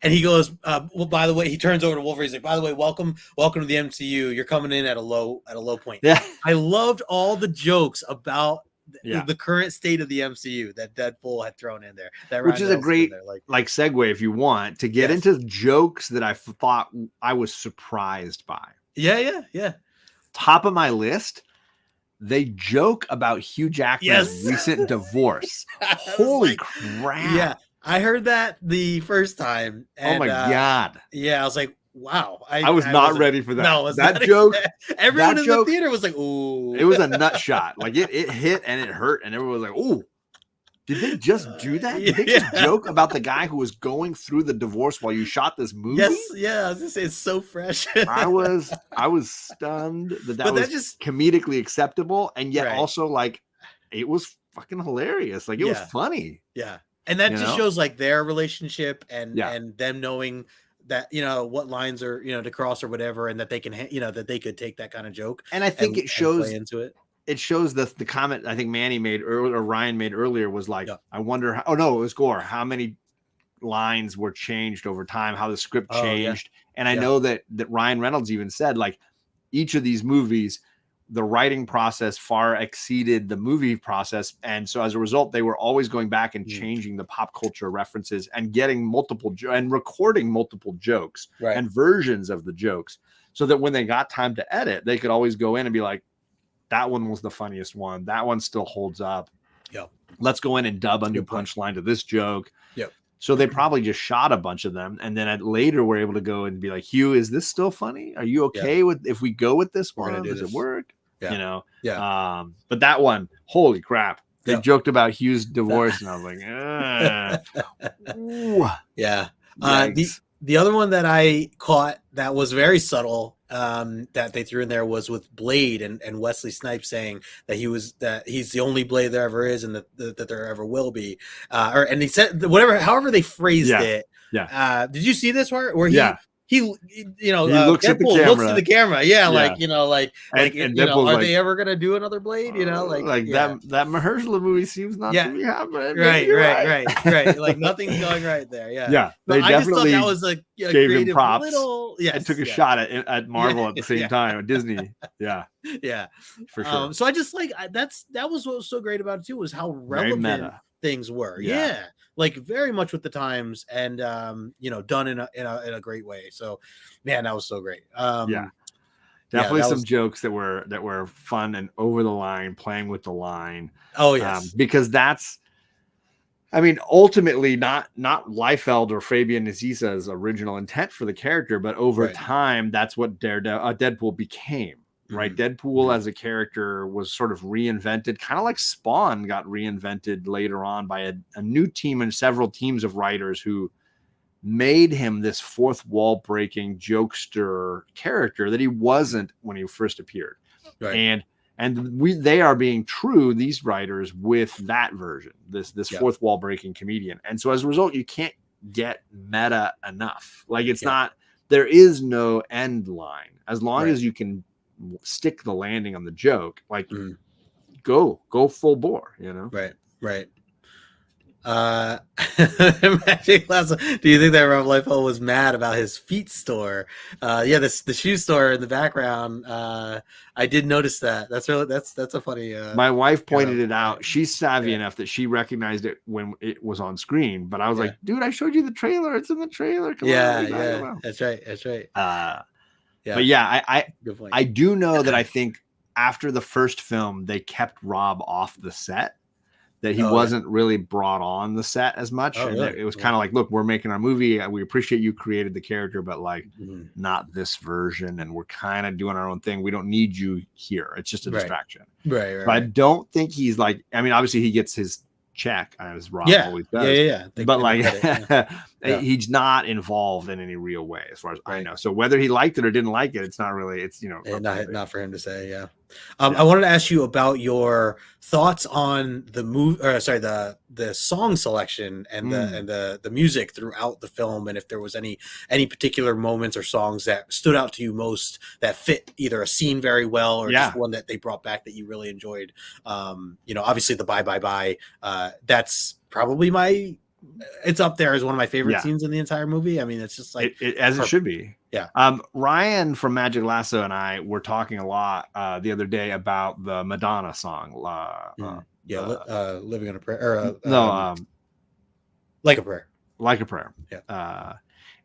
and he goes, well, by the way, he turns over to Wolverine. He's like, by the way, welcome to the MCU. You're coming in at a low point. Yeah, I loved all the jokes about the current state of the MCU that Deadpool had thrown in there, which is a great like segue if you want to get into jokes that I thought I was surprised by. Yeah. Top of my list, they joke about Hugh Jackman's recent divorce. Holy crap! Yeah, I heard that the first time. And, oh my god! Yeah, I was like, wow. I was not ready for that. No, that joke. Everyone in the theater was like, "Ooh!" It was a nut shot. Like it hit and it hurt, and everyone was like, "Ooh!" Did they just do that? Did they just joke about the guy who was going through the divorce while you shot this movie? Yes, yeah. I was gonna say it's so fresh. I was stunned that was just comedically acceptable, and yet also like it was fucking hilarious. Like it was funny. Yeah, and that just shows like their relationship and them knowing that what lines are to cross or whatever, and that they can that they could take that kind of joke. And I think it shows play into it. It shows the comment I think Manny made earlier, or Ryan made earlier, was like, I wonder how, it was Gore, how many lines were changed over time, how the script changed. And I know that Ryan Reynolds even said like each of these movies, the writing process far exceeded the movie process. And so as a result, they were always going back and changing the pop culture references and getting multiple and recording multiple jokes and versions of the jokes so that when they got time to edit, they could always go in and be like, that one was the funniest one. That one still holds up. Yep. Let's go in and dub a new punchline to this joke. Yep. So they probably just shot a bunch of them, and then later we're able to go and be like, Hugh, is this still funny? Are you okay with if we go with this one? Does it work? Yeah. But that one, holy crap! They joked about Hugh's divorce, and I was like, yeah. The other one that I caught that was very subtle that they threw in there was with Blade and Wesley Snipes saying that he's the only Blade there ever is and that there ever will be. And he said however they phrased it. Yeah. Did you see this part where looks at the Deadpool looks camera. at the camera. Yeah, like And Deadpool's are like, they ever gonna do another Blade? that Mahershala movie seems not to be happening. Right. Like nothing's going right there. Yeah, But they I just thought definitely that was a gave him props. and took a shot at Marvel at the same time, at Disney. Yeah, for sure. So I just that was what was so great about it too, was how relevant things were. Yeah. Like very much with the times, and done in a great way. So man, that was so great. Definitely some jokes that were fun and over the line, playing with the line. Oh yes. Because that's, I mean, ultimately not Liefeld or Fabian Nicisa's original intent for the character, but over time, that's what Deadpool became. Right. Deadpool as a character was sort of reinvented, kind of like Spawn got reinvented later on by a new team and several teams of writers who made him this fourth wall breaking jokester character that he wasn't when he first appeared. Right. And they are being true, these writers, with that version, this fourth wall breaking comedian. And so as a result, you can't get meta enough. Like it's not, there is no end line. As long as you can stick the landing on the joke, like go full bore, right. Magic Lasso. Do you think that Rob Liefeld was mad about his feet store? The shoe store in the background. I did notice that. That's a funny. My wife pointed it out. She's savvy enough that she recognized it when it was on screen. But I was like, dude, I showed you the trailer. It's in the trailer. Come on, That's right. But I do know that I think after the first film, they kept Rob off the set, that he wasn't really brought on the set as much. It was kind of like, look, we're making our movie. We appreciate you created the character, but not this version. And we're kind of doing our own thing. We don't need you here. It's just a distraction. Right. But I don't think he's like, I mean, obviously he gets his check, as Rob always does. But he's not involved in any real way, as far as I know. So whether he liked it or didn't like it, it's not really. It's not for him to say. I wanted to ask you about your thoughts on the movie, or sorry, the song selection and the music throughout the film, and if there was any particular moments or songs that stood out to you most that fit either a scene very well or just one that they brought back that you really enjoyed. Obviously the Bye Bye Bye. That's probably it's up there as one of my favorite scenes in the entire movie. I mean, it's just like it should be. Ryan from Magic Lasso and I were talking a lot the other day about the Madonna song. Living on a Prayer. Like a Prayer.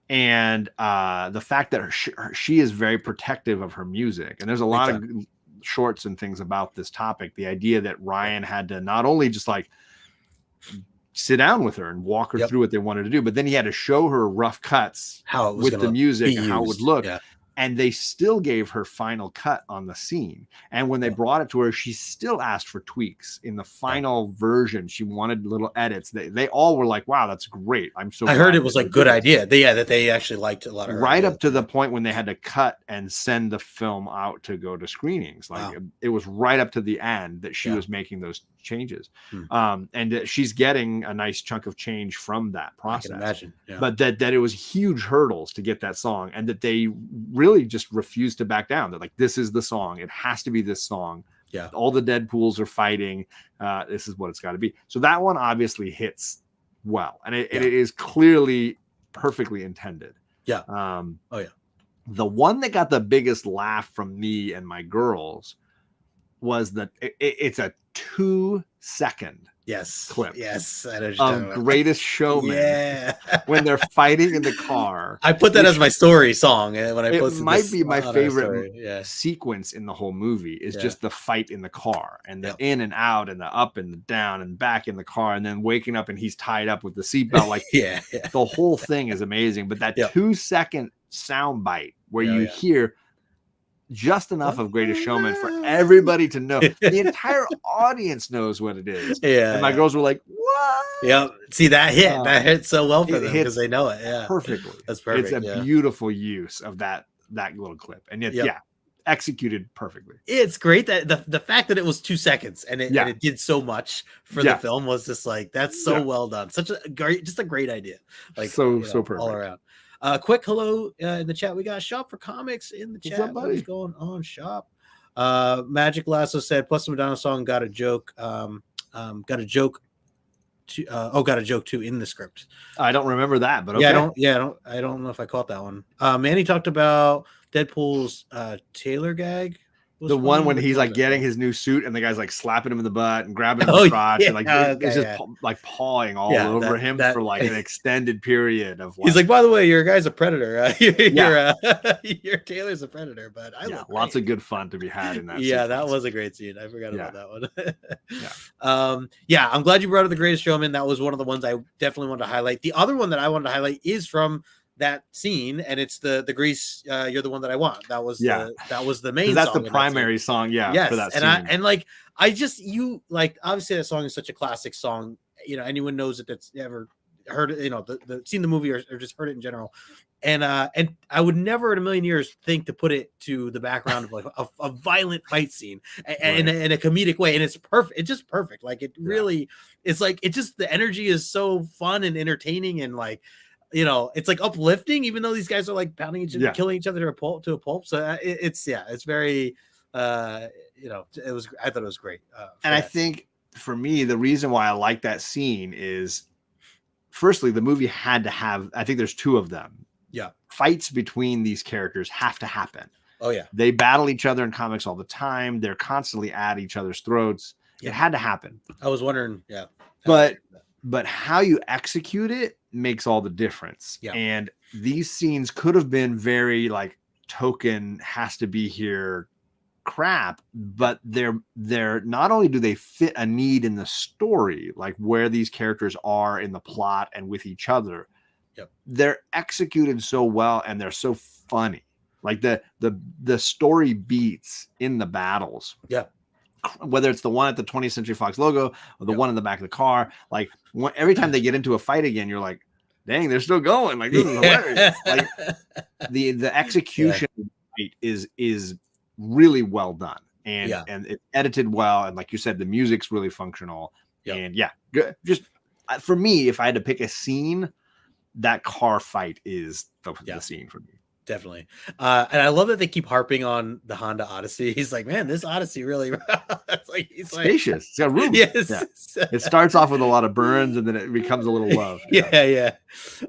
And the fact that she is very protective of her music, and there's a lot of shorts and things about this topic. The idea that Ryan had to not only just like sit down with her and walk her through what they wanted to do, but then he had to show her rough cuts with the music and how it would look. And they still gave her final cut on the scene. And when they brought it to her, she still asked for tweaks in the final version. She wanted little edits. They all were like, wow, that's great. I heard it was like good idea. That they actually liked a lot of her right up to the point when they had to cut and send the film out to go to screenings. It was right up to the end that she was making those changes. And she's getting a nice chunk of change from that process. I can imagine. But that it was huge hurdles to get that song, and that they really just refused to back down. They're like, this is the song. It has to be this song. All the Deadpools are fighting. This is what it's got to be. So that one obviously hits well, and it is clearly perfectly intended. The one that got the biggest laugh from me and my girls was that it's a 2-second clip of Greatest Showman when they're fighting in the car. I put that as my story song when I posted. It might be my favorite sequence in the whole movie is just the fight in the car and the in and out and the up and the down and back in the car, and then waking up and he's tied up with the seatbelt. Like the whole thing is amazing. But that 2-second sound bite where you hear just enough of Greatest Showman for everybody to know. The entire audience knows what it is. And my girls were like, what? See, that hit so well for them because they know it. Perfectly. That's perfect. It's a beautiful use of that little clip. And yet, executed perfectly. It's great that the fact that it was 2 seconds and it did so much for the film was just like, that's so well done. Such a great idea. Like so perfect all around. Quick hello in the chat. We got Shop for Comics in the chat. What's going on, Shop? Magic Lasso said, plus the Madonna song got a joke. Got a joke. Got a joke too in the script. I don't remember that, but okay. I don't know if I caught that one. Manny talked about Deadpool's Taylor gag. The one when he's like getting his new suit and the guy's like slapping him in the butt and grabbing him in the crotch and like it's just like pawing all over him for like an extended period of. He's like, by the way, your guy's a predator. Your Taylor's a predator, but lots of good fun to be had in that. Yeah, that was a great scene. I forgot about that one. I'm glad you brought up The Greatest Showman. That was one of the ones I definitely wanted to highlight. The other one that I wanted to highlight is from that scene, and it's the Grease, You're the One That I Want. That was the main that's song. The primary song, yes. For that scene. Obviously that song is such a classic song. Anyone knows it that's ever heard it, seen the movie or just heard it in general. And I would never in a million years think to put it to the background of like a violent fight scene and in a comedic way. And it's perfect. It's just perfect. Like it really, it's like, it just, the energy is so fun and entertaining and like, it's like uplifting, even though these guys are like pounding each other, killing each other to a pulp. So it's very, I thought it was great. And I think for me, the reason why I like that scene is, firstly, the movie had to have, I think there's two of them. Yeah. Fights between these characters have to happen. Oh yeah. They battle each other in comics all the time. They're constantly at each other's throats. Yeah. It had to happen. I was wondering. Yeah. But how you execute it makes all the difference. Yeah. And these scenes could have been very like token has to be here crap, but they're not only do they fit a need in the story, like where these characters are in the plot and with each other, they're executed so well and they're so funny. Like the story beats in the battles. Yeah. Whether it's the one at the 20th Century Fox logo or the one in the back of the car, like every time they get into a fight again, you're like, dang, they're still going. Like this is hilarious. Like the execution is really well done and it's edited well. And like you said, the music's really functional and good. Just for me, if I had to pick a scene, that car fight is the scene for me. Definitely. And I love that they keep harping on the Honda Odyssey. He's like, man, this Odyssey really it's spacious. It's got room. Yes. Yeah. It starts off with a lot of burns and then it becomes a little love.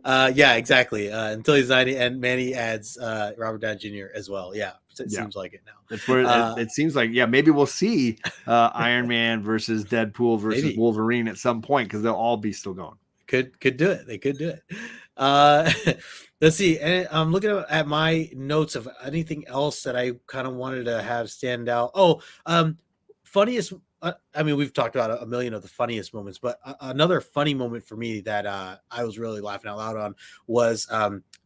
Exactly. Until he's 90 and Manny adds Robert Downey Jr. as well. Yeah. It seems like it now. That's where it seems like, maybe we'll see Iron Man versus Deadpool versus Wolverine at some point because they'll all be still going. Could do it. They could do it. Let's see. And I'm looking at my notes of anything else that I kind of wanted to have stand out. Funniest. We've talked about a million of the funniest moments, but another funny moment for me that I was really laughing out loud on was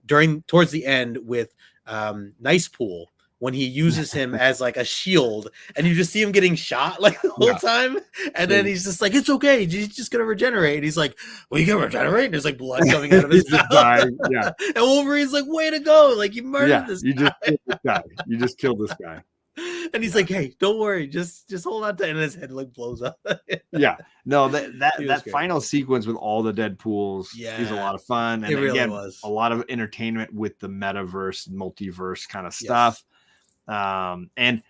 towards the end with Nice Pool, when he uses him as like a shield and you just see him getting shot like the whole time. And then he's just like, it's okay. He's just going to regenerate. And he's like, well, you can regenerate. And there's like blood coming out of his mouth. And Wolverine's like, way to go. Like you murdered this guy. You just killed this guy. And he's like, hey, don't worry. Just hold on to it. And his head like blows up. That final sequence with all the Deadpools is a lot of fun. And it really was a lot of entertainment with the metaverse, multiverse kind of stuff. And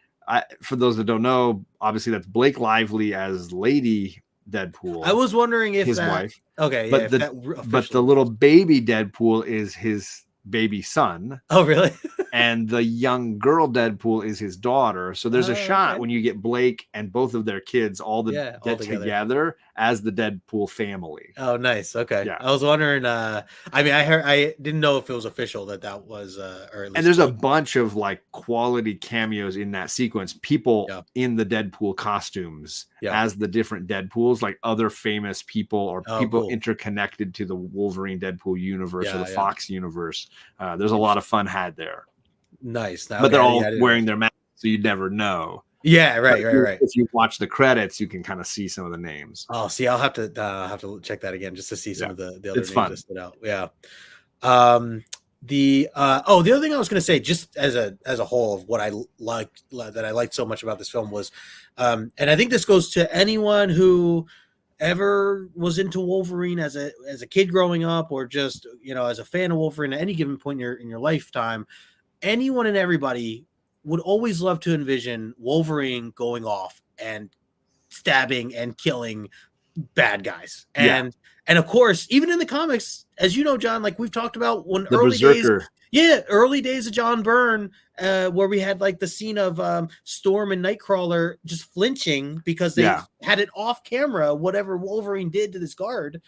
for those that don't know, obviously that's Blake Lively as Lady Deadpool. I was wondering if his wife. Okay, but the little baby Deadpool is his baby son. Oh, really? And the young girl Deadpool is his daughter. So there's a shot when you get Blake and both of their kids all together as the Deadpool family. Oh, nice. Okay. Yeah. I was wondering. I didn't know if it was official that was. Or at least there's a bunch of like quality cameos in that sequence. People in the Deadpool costumes as the different Deadpools, like other famous people or people interconnected to the Wolverine Deadpool universe or the Fox universe. There's a lot of fun had there. Nice. But they're all wearing their masks, so you never know. Yeah, right. If you watch the credits, you can kind of see some of the names. Oh, see, I'll have to check that again just to see some of the other names fun. That stood out. Yeah. The other thing I was going to say, just as a whole of what I liked so much about this film was, and I think this goes to anyone who ever was into Wolverine as a kid growing up, or just, you know, as a fan of Wolverine at any given point in your lifetime, anyone and everybody would always love to envision Wolverine going off and stabbing and killing bad guys. And of course, even in the comics, as you know, John, like we've talked about, when The early Berserker. days, early days of John Byrne, where we had like the scene of Storm and Nightcrawler just flinching because they had it off camera, whatever Wolverine did to this guard.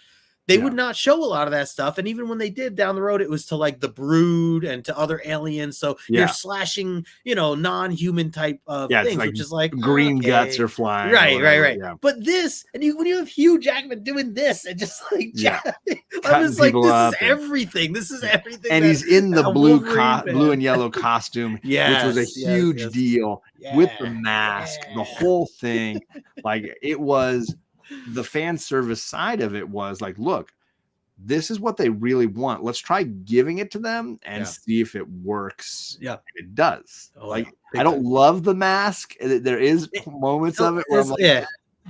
They would not show a lot of that stuff. And even when they did down the road, it was to like the Brood and to other aliens. So you're slashing, you know, non-human type of things, like which is like green guts are flying. Right. Yeah. But this, and when you have Hugh Jackman doing this and just like, I was Cutting like, this is and everything. This is everything. And he's in the blue and yellow costume, which was a huge deal with the mask, the whole thing. Like, it was, the fan service side of it was like, look, this is what they really want. Let's try giving it to them and see if it works. Yeah, it does. I don't love the mask. There is moments of it where I'm like,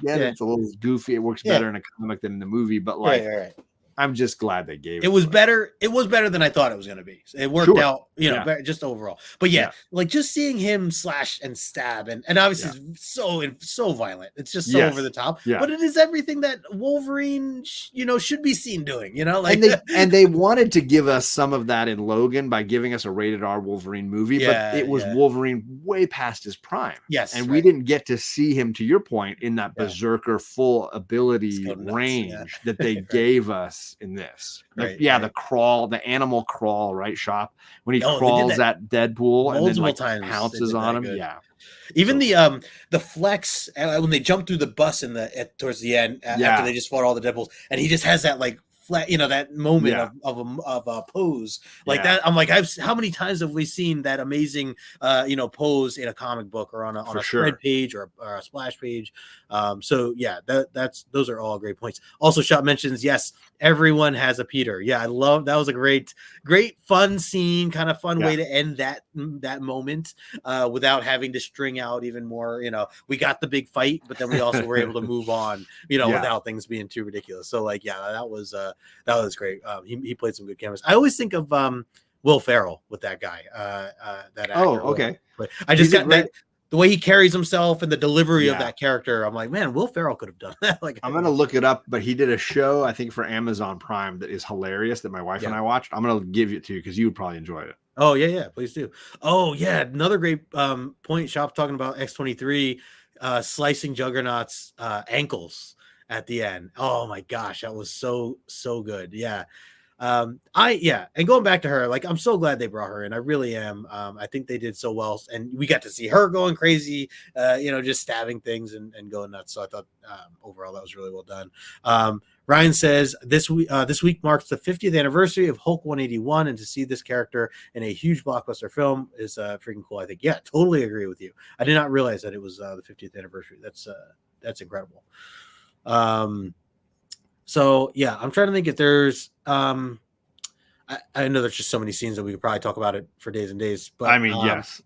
it's a little goofy. It works better in a comic than in the movie, but like, I'm just glad they gave it. It was better. It was better than I thought it was going to be. It worked out, you know, just overall. But like just seeing him slash and stab and obviously it's so violent. It's just so over the top. But it is everything that Wolverine, you know, should be seen doing. You know, like and they wanted to give us some of that in Logan by giving us a rated R Wolverine movie, but it was Wolverine way past his prime. Yes, and we didn't get to see him, to your point, in that berserker full ability range that they gave us in this. The crawl, the animal crawl, right, Shop, when he crawls at Deadpool and then like pounces on him. Even the flex when they jump through the bus towards the end after they just fought all the Deadpools, and he just has that like flat, you know, that moment of a pose like that. I'm like, how many times have we seen that amazing you know, pose in a comic book or on a spread page or a splash page? So those are all great points. Also, Shop mentions, yes, everyone has a Peter. I love that. Was a great fun scene, kind of fun way to end that moment without having to string out even more. You know, we got the big fight, but then we also were able to move on, you know, without things being too ridiculous. So like, that was great. He played some good cameras. I always think of Will Ferrell with that guy. That actor. Oh, okay. I just got that. The way he carries himself and the delivery of that character, I'm like, man, Will Ferrell could have done that. Like, I'm gonna look it up, but he did a show, I think, for Amazon Prime that is hilarious that my wife and I watched. I'm gonna give it to you because you would probably enjoy it. Oh yeah, please do. Oh yeah, another great point. Shop talking about X-23 slicing Juggernaut's ankles at the end. Oh my gosh, that was so good. And going back to her, like, I'm so glad they brought her in. I really am. I think they did so well, and we got to see her going crazy, you know, just stabbing things and going nuts. So I thought overall that was really well done. Ryan says this week marks the 50th anniversary of Hulk 181, and to see this character in a huge blockbuster film is freaking cool. I think, totally agree with you. I did not realize that it was the 50th anniversary. That's incredible. So I'm trying to think if there's I know there's just so many scenes that we could probably talk about it for days and days, but I mean, yes.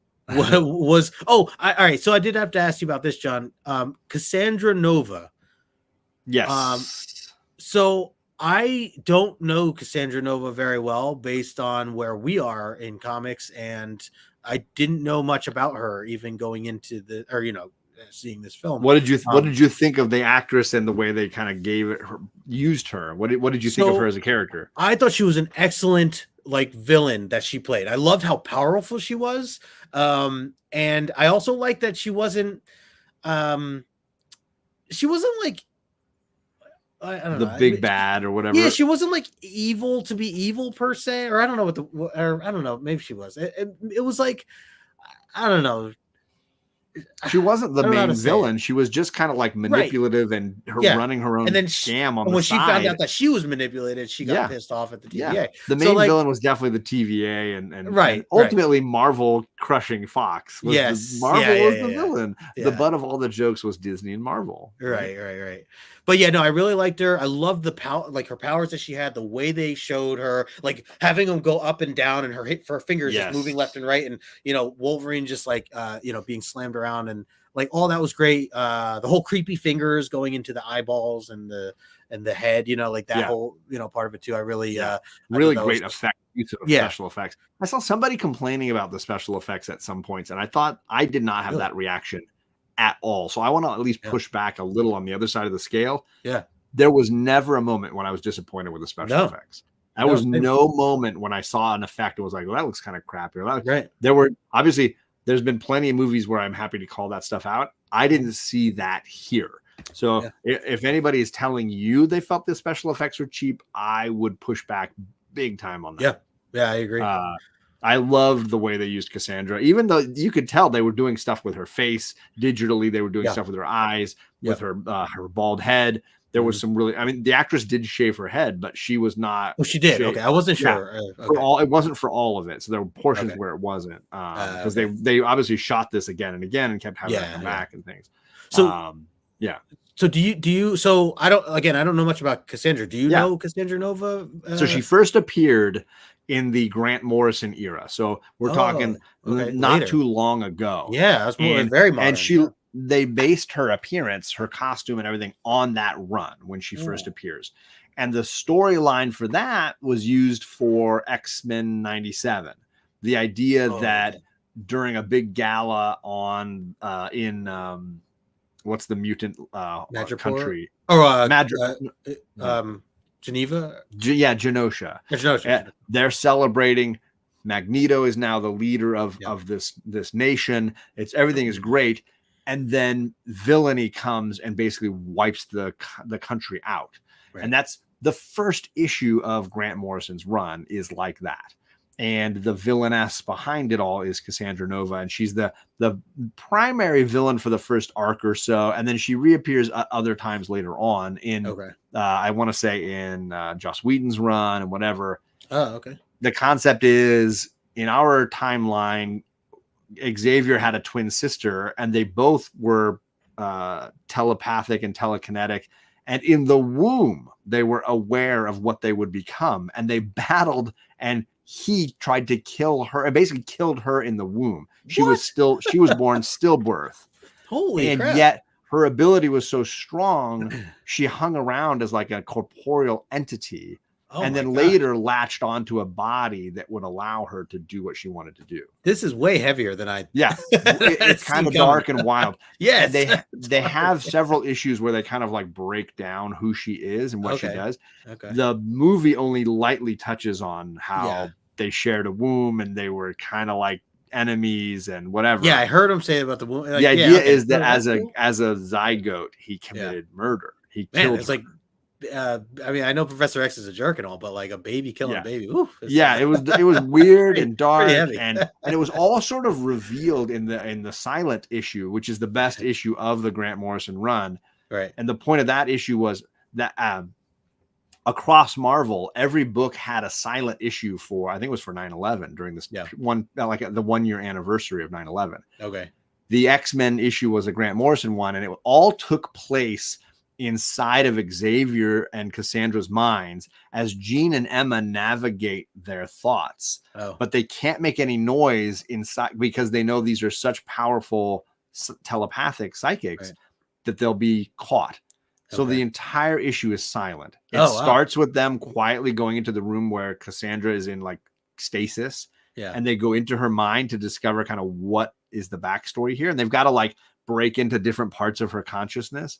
all right. So I did have to ask you about this, John. Cassandra Nova. Yes. So I don't know Cassandra Nova very well based on where we are in comics, and I didn't know much about her even going into seeing this film. What did you think of the actress and the way they kind of used her? What did you think of her as a character? I thought she was an excellent villain that she played. I loved how powerful she was. And I also liked that she wasn't like, I don't know, big bad or whatever. Yeah, she wasn't like evil to be evil per se, or I don't know I don't know. Maybe she was. It was like, I don't know. She wasn't the main villain. She was just kind of like manipulative and running her own scam on the side. When she found out that she was manipulated, she got pissed off at the TVA. The main villain was definitely the TVA, and ultimately Marvel crushing Fox. Yes. Marvel was the villain. Yeah. The butt of all the jokes was Disney and Marvel. Right. But yeah, no, I really liked her. I loved the power, like her powers that she had, the way they showed her, like having them go up and down and her fingers just moving left and right. And, Wolverine just like, being slammed around and like all that was great. The whole creepy fingers going into the eyeballs and the head, like that whole, part of it too. I really, really great effect. Use of special effects. I saw somebody complaining about the special effects at some points, and I thought I did not have that reaction at all. So I want to at least push back a little on the other side of the scale. Yeah. There was never a moment when I was disappointed with the special effects. There was no moment when I saw an effect and was like, well, that looks kind of crappy. There were obviously there's been plenty of movies where I'm happy to call that stuff out. I didn't see that here. So if anybody is telling you they felt the special effects were cheap, I would push back big time on that. Yeah, I agree. I loved the way they used Cassandra, even though you could tell they were doing stuff with her face digitally. They were doing stuff with her eyes, with her bald head. There was some really, I mean, the actress did shave her head, but she was not. Oh, she did. Okay. I wasn't sure. For all, it wasn't for all of it. So there were portions where it wasn't, because they obviously shot this again and again and kept having her come back and things. So, So do you, so I don't know much about Cassandra. Do you know Cassandra Nova? So she first appeared in the Grant Morrison era. So we're talking not too long ago. Yeah. That's very modern. And they based her appearance, her costume and everything on that run when she first appears. And the storyline for that was used for X-Men 97. The idea that during a big gala in what's the mutant country? Geneva? Genosha. Genosha. They're celebrating. Magneto is now the leader of this nation. Everything is great. And then villainy comes and basically wipes the country out. Right. And that's the first issue of Grant Morrison's run is like that. And the villainess behind it all is Cassandra Nova. And she's the primary villain for the first arc or so. And then she reappears other times later on in, I want to say in Joss Whedon's run and whatever. Oh, okay. The concept is in our timeline, Xavier had a twin sister and they both were telepathic and telekinetic. And in the womb, they were aware of what they would become. And they battled and he tried to kill her and basically killed her in the womb. She was born stillbirth. Holy crap. And yet her ability was so strong, she hung around as like a corporeal entity. And then later latched onto a body that would allow her to do what she wanted to do. This is way heavier than I. Yeah, it's kind of dark and wild. Yes, they have several issues where they kind of like break down who she is and what she does. Okay. The movie only lightly touches on how they shared a womb and they were kind of like enemies and whatever. Yeah, I heard him say about the womb. Like, the idea is that as a zygote, he committed murder. He killed. It's like. I mean, I know Professor X is a jerk and all, but like a baby killing a baby. Oof, it was weird and dark, and it was all sort of revealed in the silent issue, which is the best issue of the Grant Morrison run. Right. And the point of that issue was that across Marvel, every book had a silent issue for, I think it was for 9/11 during this one, like the 1 year anniversary of 9/11. Okay. The X-Men issue was a Grant Morrison one, and it all took place inside of Xavier and Cassandra's minds as Jean and Emma navigate their thoughts. But they can't make any noise inside because they know these are such powerful telepathic psychics that they'll be caught. So the entire issue is silent. It starts with them quietly going into the room where Cassandra is in like stasis. Yeah. And they go into her mind to discover kind of what is the backstory here. And they've got to like break into different parts of her consciousness.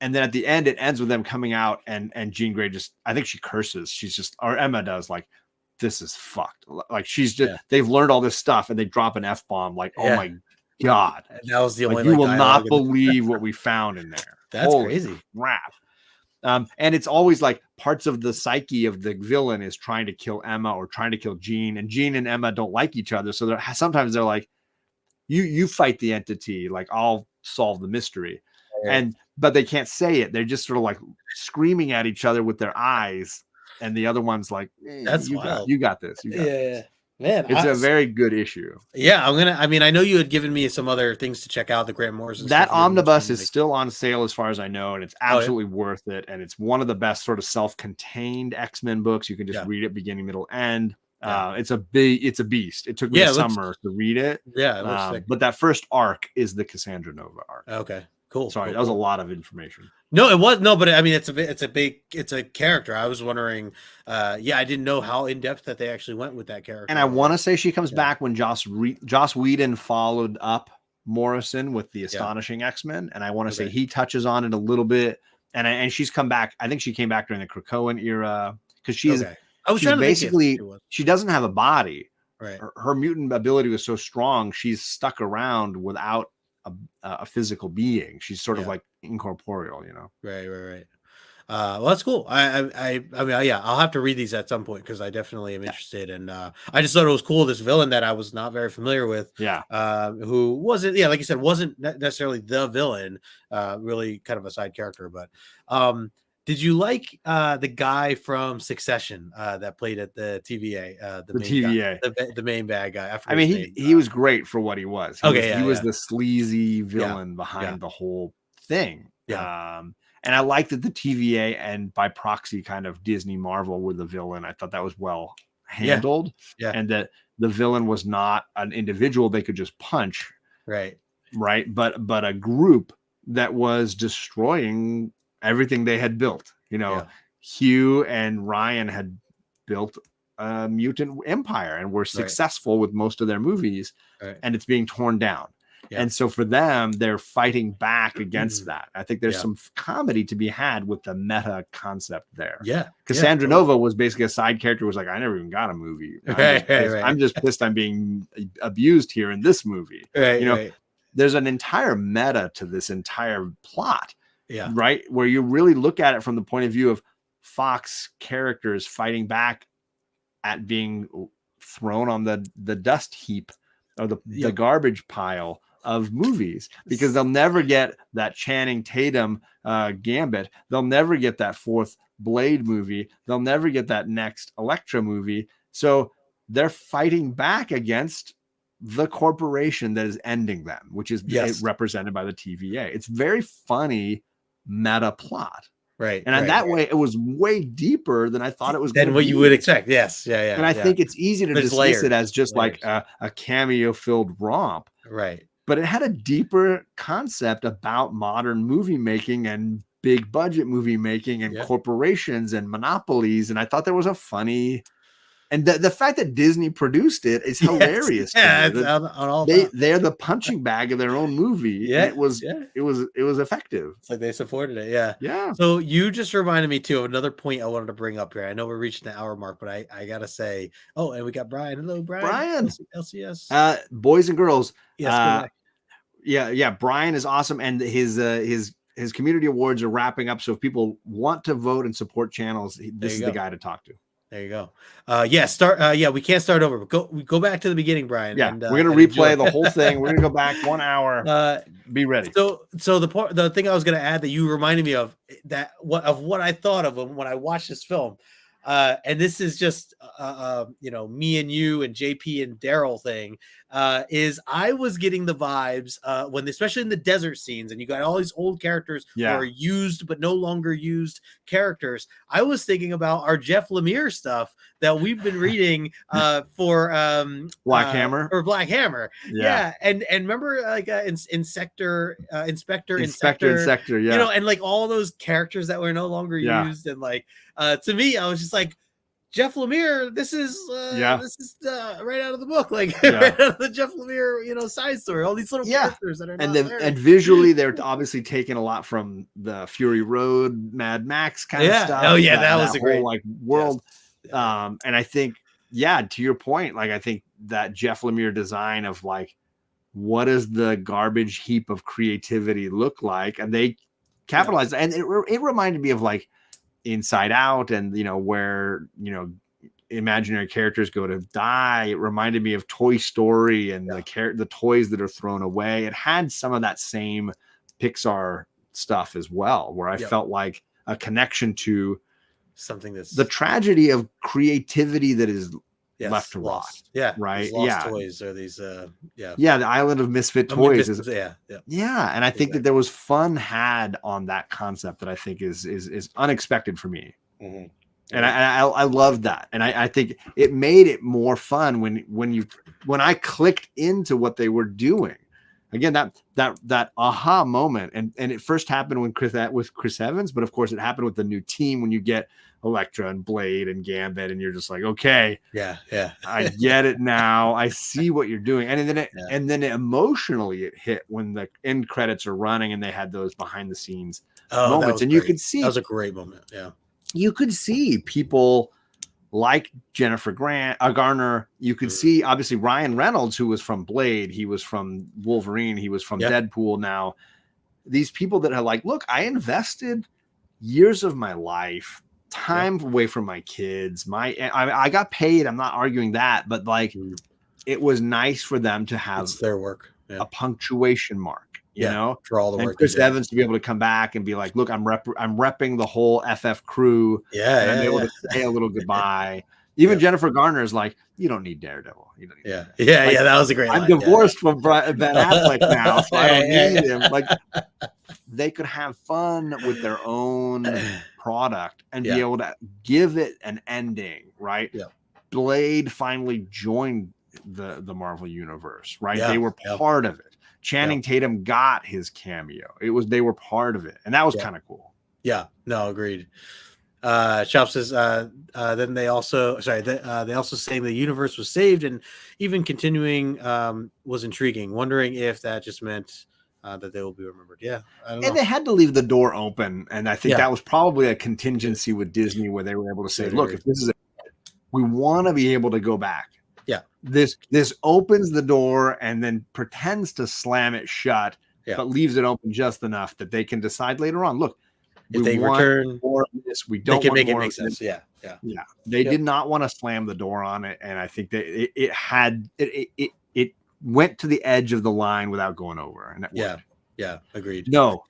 And then at the end, it ends with them coming out and Jean Grey just, I think she curses. She's just, or Emma does, like, this is fucked. Like she's just, they've learned all this stuff and they drop an F-bomb like, oh my God. And that was the only, you will not believe what we found in there. That's crazy. Crap. And it's always like parts of the psyche of the villain is trying to kill Emma or trying to kill Jean, and Jean and Emma don't like each other. So sometimes they're like, you fight the entity, like I'll solve the mystery. But they can't say it. They're just sort of like screaming at each other with their eyes. And the other one's like, that's you got this. You got this. Man, It's a very good issue. Yeah, I mean, I know you had given me some other things to check out. The Grant Morrison. That stuff omnibus is still on sale as far as I know, and it's Oh, absolutely worth it. And it's one of the best sort of self-contained X-Men books. You can just read it beginning, middle, end. It's a beast. It took me a summer to read it. Yeah, it looks sick. But that first arc is the Cassandra Nova arc. Okay, cool. Sorry, cool, that was a lot of information. No, it was but I mean, it's a character. I was wondering, yeah, I didn't know how in depth that they actually went with that character. And I want to say she comes back when Joss Whedon followed up Morrison with the Astonishing X-Men, and I want to say he touches on it a little bit. And she's come back. I think she came back during the Krakoan era because she's basically she doesn't have a body. Right. Her mutant ability was so strong. She's stuck around without a physical being. She's sort of like incorporeal, you know. Right. Well, that's cool. I mean, yeah, I'll have to read these at some point because I definitely am interested. And I just thought it was cool. This villain that I was not very familiar with, who wasn't, like you said, wasn't necessarily the villain, really kind of a side character. But did you like the guy from Succession that played at the TVA? The main TVA, guy, the main bad guy. I mean, he was great for what he was. He was the sleazy villain behind the whole thing. And I liked that the TVA and by proxy kind of Disney Marvel were the villain. I thought that was well handled. And that the villain was not an individual they could just punch. Right. But a group that was destroying everything they had built. You know, Hugh and Ryan had built a mutant empire and were successful with most of their movies, and it's being torn down. And so for them, they're fighting back against that. I think there's some comedy to be had with the meta concept there. Cassandra Nova was basically a side character who was like, I never even got a movie. I'm just pissed I'm being abused here in this movie. You know, there's an entire meta to this entire plot. Right. Where you really look at it from the point of view of Fox characters fighting back at being thrown on the dust heap or the garbage pile of movies, because they'll never get that Channing Tatum Gambit. They'll never get that fourth Blade movie. They'll never get that next Elektra movie. So they're fighting back against the corporation that is ending them, which is represented by the TVA. It's very funny meta plot. And in that way, it was way deeper than I thought it was. Than what you would expect. And I think it's easy to dismiss it as just like a cameo-filled romp. But it had a deeper concept about modern movie making and big budget movie making and corporations and monopolies. And I thought there was a funny, and the fact that Disney produced it is hilarious. They're the punching bag of their own movie. And it was effective. It's like they supported it. So you just reminded me too of another point I wanted to bring up here. I know we're reaching the hour mark, but I gotta say, and we got Brian. Hello, Brian. LCS. Boys and girls. Yes. Brian is awesome, and his community awards are wrapping up. So if people want to vote and support channels, this is the guy to talk to. There you go. We can't start over, but we go back to the beginning, Brian. And, we're gonna replay the whole thing. We're gonna go back 1 hour. Be ready. So the thing I was gonna add that you reminded me of what I thought of when I watched this film. And this is just me and you and JP and Daryl thing, is I was getting the vibes when, especially in the desert scenes, and you got all these old characters who are used but no longer used characters. I was thinking about our Jeff Lemire stuff that we've been reading for Black Hammer. And remember like Inspector, you know, and like all those characters that were no longer used, and like to me, I was just like, Jeff Lemire, this is right out of the book, like right out of the Jeff Lemire, side story. All these little characters that are and visually, they're obviously taking a lot from the Fury Road, Mad Max kind of stuff. Oh yeah, that was a great like world. And I think, to your point, like I think that Jeff Lemire design of like, what does the garbage heap of creativity look like, and they capitalized, and it reminded me of like Inside Out, and where imaginary characters go to die. It reminded me of Toy Story and the toys that are thrown away. It had some of that same Pixar stuff as well, where I felt like a connection to something that's the tragedy of creativity that is left to rot. Lost. Yeah, right. these lost Yeah, toys or these yeah. the island of misfit I mean, toys is yeah. yeah, and I think that Exactly. there was fun had on that concept that I think is unexpected for me. Mm-hmm. And I love that, and I think it made it more fun when I clicked into what they were doing. Again, that aha moment, and it first happened with Chris Evans, but of course it happened with the new team when you get Elektra and Blade and Gambit, and you're just like, okay, Yeah. I get it now. I see what you're doing, and then emotionally it hit when the end credits are running and they had those behind the scenes moments, and great. you could see that was a great moment. Yeah. You could see people like Jennifer Garner. You could see obviously Ryan Reynolds, who was from Blade, he was from Wolverine, he was from Deadpool. Now, these people that are like, look, I invested years of my life, time away from my kids. I got paid. I'm not arguing that, but like, it was nice for them to have their work, a punctuation mark. You know, for all the work. And Chris Evans to be able to come back and be like, look, I'm repping the whole FF crew. Yeah. And I'm able to say a little goodbye. Even Jennifer Garner is like, you don't need Daredevil. You don't need Daredevil. That was a great I'm line. divorced from Ben Affleck now, so I don't need him. Like, they could have fun with their own product and be able to give it an ending, right? Yeah. Blade finally joined the Marvel universe, right? Yeah. They were part of it. Channing Tatum got his cameo. They were part of it, and that was kind of cool. Yeah, no, agreed. Shop says then they also saying the universe was saved, and even continuing was intriguing. Wondering if that just meant that they will be remembered. Yeah, I don't know. And they had to leave the door open, and I think that was probably a contingency with Disney where they were able to say, "Look, if this is we want to be able to go back." Yeah, this opens the door and then pretends to slam it shut, but leaves it open just enough that they can decide later on. Look, if they return more of this, we don't they can want make more it make of sense. this. Yeah. They did not want to slam the door on it, and I think that it went to the edge of the line without going over. And Agreed. No,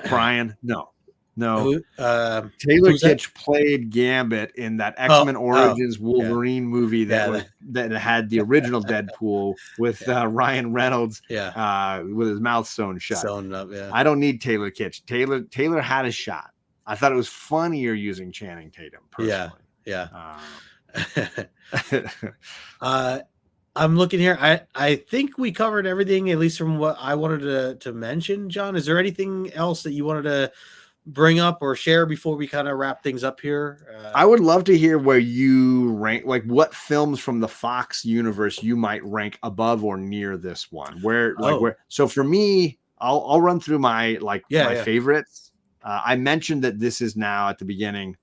Brian, no. Taylor Kitsch played Gambit in that X-Men Origins Wolverine movie that had the original Deadpool with Ryan Reynolds with his mouth sewn shut. Sewn up, I don't need Taylor Kitsch. Taylor had a shot. I thought it was funnier using Channing Tatum personally. I'm looking here. I think we covered everything, at least from what I wanted to mention. John, is there anything else that you wanted to bring up or share before we kind of wrap things up here? I would love to hear where you rank, like what films from the Fox universe you might rank above or near this one. Where so for me, I'll run through my favorites. I mentioned that this is now at the beginning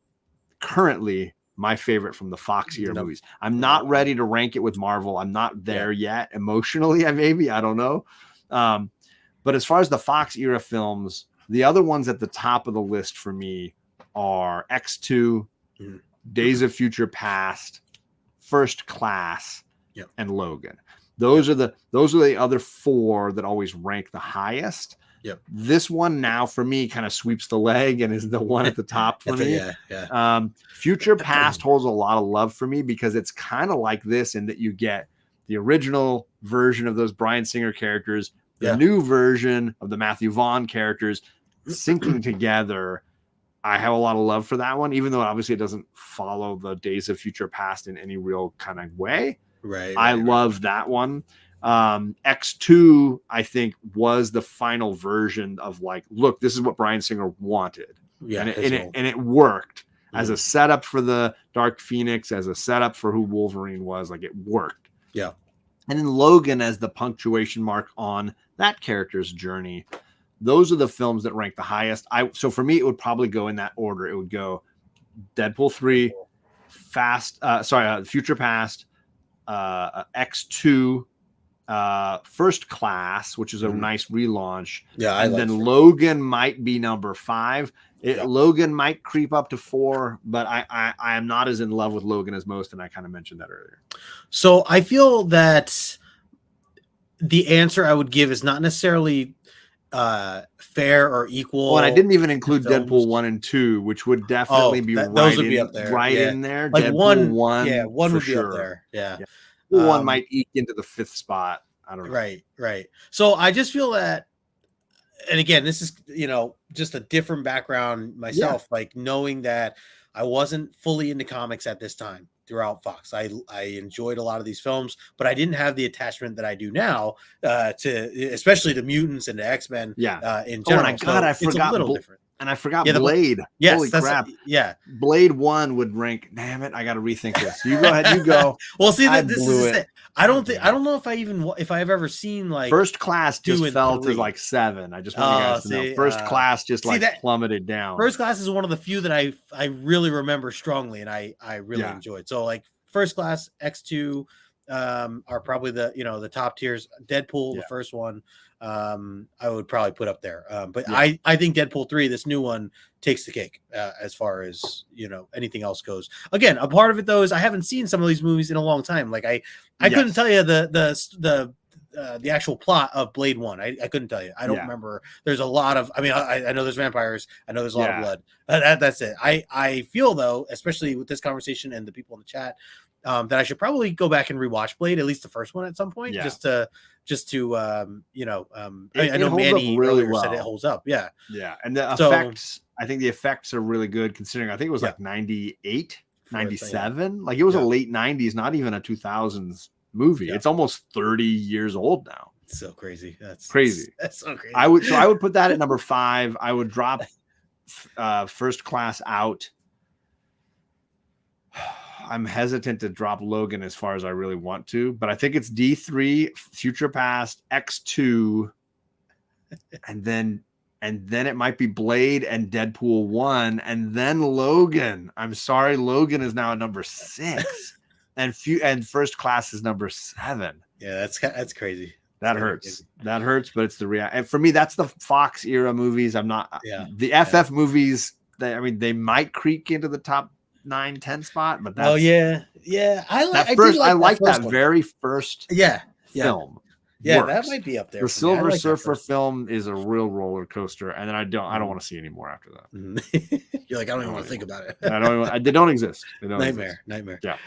currently my favorite from the Fox era movies. I'm not ready to rank it with Marvel. I'm not there yet emotionally. I don't know. But as far as the Fox era films, the other ones at the top of the list for me are X2, Days of Future Past, First Class, and Logan. Those are the other four that always rank the highest. This one now for me kind of sweeps the leg and is the one at the top for me. Future Past holds a lot of love for me because it's kind of like this in that you get the original version of those Bryan Singer characters, the new version of the Matthew Vaughn characters syncing together. I have a lot of love for that one, even though obviously it doesn't follow the Days of Future Past in any real kind of way. I love that one. X2, I think, was the final version of like, look, this is what Bryan Singer wanted. And it worked as a setup for the Dark Phoenix, as a setup for who Wolverine was. Like, it worked. And then Logan as the punctuation mark on that character's journey. Those are the films that rank the highest. So for me, it would probably go in that order. It would go Deadpool 3, Future Past, X2, First Class, which is a nice relaunch. And then Logan might be number 5. Logan might creep up to 4, but I am not as in love with Logan as most, and I kind of mentioned that earlier. So I feel that the answer I would give is not necessarily fair or equal. Oh, and I didn't even include films. Deadpool 1 and 2, which would definitely be those would be up there. right Yeah. in there. Like Deadpool 1 for would be sure. up there. Yeah. One might eke into the 5th spot. I don't know. Right. So I just feel that, and again, this is, just a different background myself, like knowing that I wasn't fully into comics at this time throughout Fox. I enjoyed a lot of these films, but I didn't have the attachment that I do now to, especially to mutants and to X-Men in general. And I forgot. It's a little different. And I forgot Blade. Yes, Holy crap. Blade 1 would rank. Damn it. I got to rethink this. You go ahead. You go. Well, see, this is it. I don't know if I've ever seen like First Class just fell to like 7. I just want you guys to know. First Class just plummeted down. First Class is one of the few that I really remember strongly, and I really enjoyed. So like First Class, X2 are probably the top tiers. Deadpool, the first one, I would probably put up there. But I think Deadpool 3, this new one, takes the cake as far as anything else goes. Again, a part of it though is I haven't seen some of these movies in a long time. Like I couldn't tell you the actual plot of Blade 1. I couldn't tell you. I don't remember. There's a lot of. I mean, I know there's vampires. I know there's a lot of blood. That's it. I feel though, especially with this conversation and the people in the chat, that I should probably go back and rewatch Blade, at least the first one at some point, just to I know Manny really earlier said it holds up. Yeah. And the effects, I think the effects are really good considering I think it was like 98, 97. Like it was a late 90s, not even a 2000s movie. It's almost 30 years old now. It's so crazy. That's crazy. That's so crazy. I would put that at number 5. I would drop First Class out. I'm hesitant to drop Logan as far as I really want to, but I think it's D3, Future Past, X2, and then it might be Blade and Deadpool 1, and then Logan. I'm sorry, Logan is now at number 6, and First Class is number 7. Yeah, that's crazy. That hurts. That hurts, but it's the reality. And for me, that's the Fox era movies. I'm not the FF movies. They might creak into the top 9-10 spot, but that's I like that very first film. Yeah, that might be up there. The Silver Surfer film is a real roller coaster, and then I don't want to see any more after that. You're like, I don't even want to think about it. They don't exist. Nightmare. Yeah.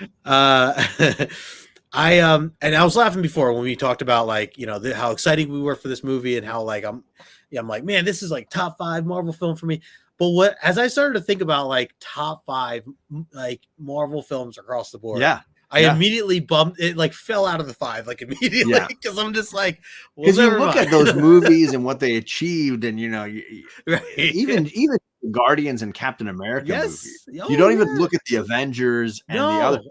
And I was laughing before when we talked about like how exciting we were for this movie and how like I'm like, man, this is like top 5 Marvel film for me. But as I started to think about like top 5 like Marvel films across the board, I immediately bumped it, like fell out of the 5 like immediately because I'm just like, because you look at those movies and what they achieved, and even Guardians and Captain America movies. You don't even look at the Avengers and the other.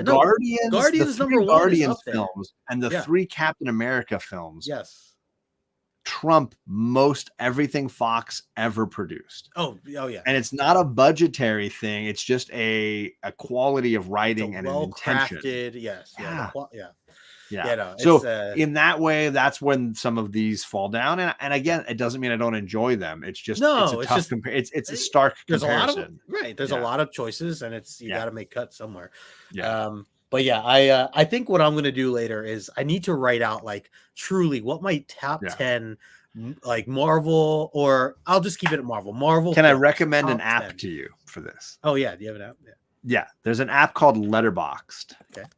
Guardians number 1 Guardians films and the 3 Captain America films. Trump most everything Fox ever produced. Oh yeah. And it's not a budgetary thing. It's just a quality of writing and an intention. So in that way, that's when some of these fall down. And again, it doesn't mean I don't enjoy them. It's just it's a stark comparison. There's a lot of choices, and you got to make cuts somewhere. But I think what I'm going to do later is I need to write out like truly what my top 10 like Marvel, or I'll just keep it at Marvel. Can I recommend an app to you for this? Oh yeah. Do you have an app? Yeah. There's an app called Letterboxd. Okay.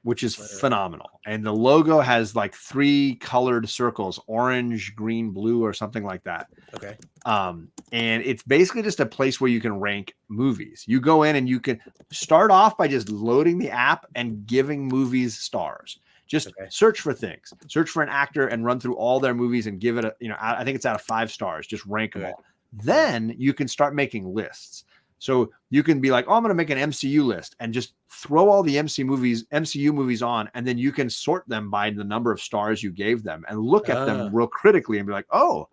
Which is phenomenal. And the logo has like 3 colored circles, orange, green, blue, or something like that. Okay. And it's basically just a place where you can rank movies. You go in and you can start off by just loading the app and giving movies stars. Just search for things. Search for an actor and run through all their movies and give it I think it's out of 5 stars. Just rank them all. Then you can start making lists. So you can be like, oh, I'm going to make an MCU list and just throw all the MCU movies on, and then you can sort them by the number of stars you gave them and look at them real critically and be like, oh,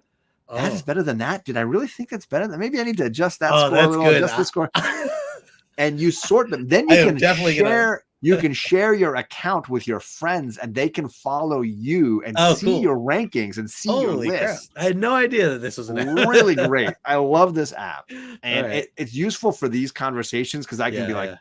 that is better than that. Did I really think that's better than maybe I need to adjust that score a little, adjust the score. And you sort them. Then you can share. You can share your account with your friends, and they can follow you and see your rankings and see your list. I had no idea that this was an app. Really great. I love this app, and it's useful for these conversations because I can be like,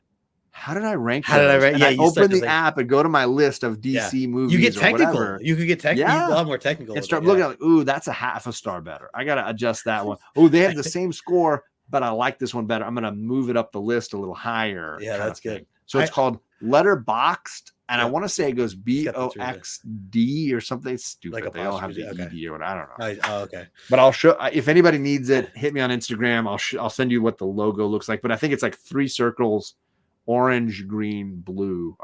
how did I rank How did I those? rank? And Yeah, I you open start the to app and go to my list of DC movies. You get technical. Or whatever. You could get technical. Yeah. A lot more technical. And start looking like, ooh, that's a half a star better. I gotta adjust that one. Oh, they have the same score, but I like this one better. I'm gonna move it up the list a little higher. Yeah, that's good. So it's called Letterboxd, and I want to say it goes BOXD or something stupid. Like they all have the ED or what, I don't know. Okay. But I'll show if anybody needs it. Hit me on Instagram. I'll send you what the logo looks like. But I think it's like 3 circles, orange, green, blue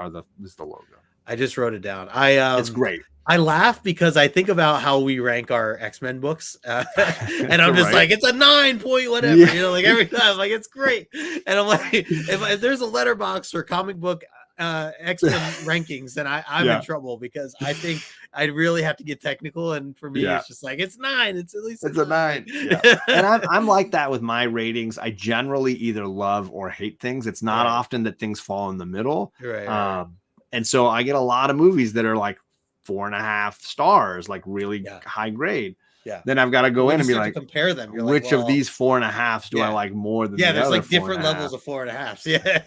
is the logo. I just wrote it down. It's great. I laugh because I think about how we rank our X-Men books, and I'm just like, it's a 9 point whatever, you know, like every time, like it's great. And I'm like, if there's a letterbox for comic book X-Men rankings, then I'm in trouble, because I think I really have to get technical, and for me, it's just like it's 9. It's at least it's a 9. Yeah. And I'm like that with my ratings. I generally either love or hate things. It's not often that things fall in the middle, right. And so I get a lot of movies that are like 4.5 stars, like really high grade. Yeah. Then I've got to go in and be like, compare them. You're which of these 4.5s do I like more than the there's other like different levels of 4.5s. Yeah.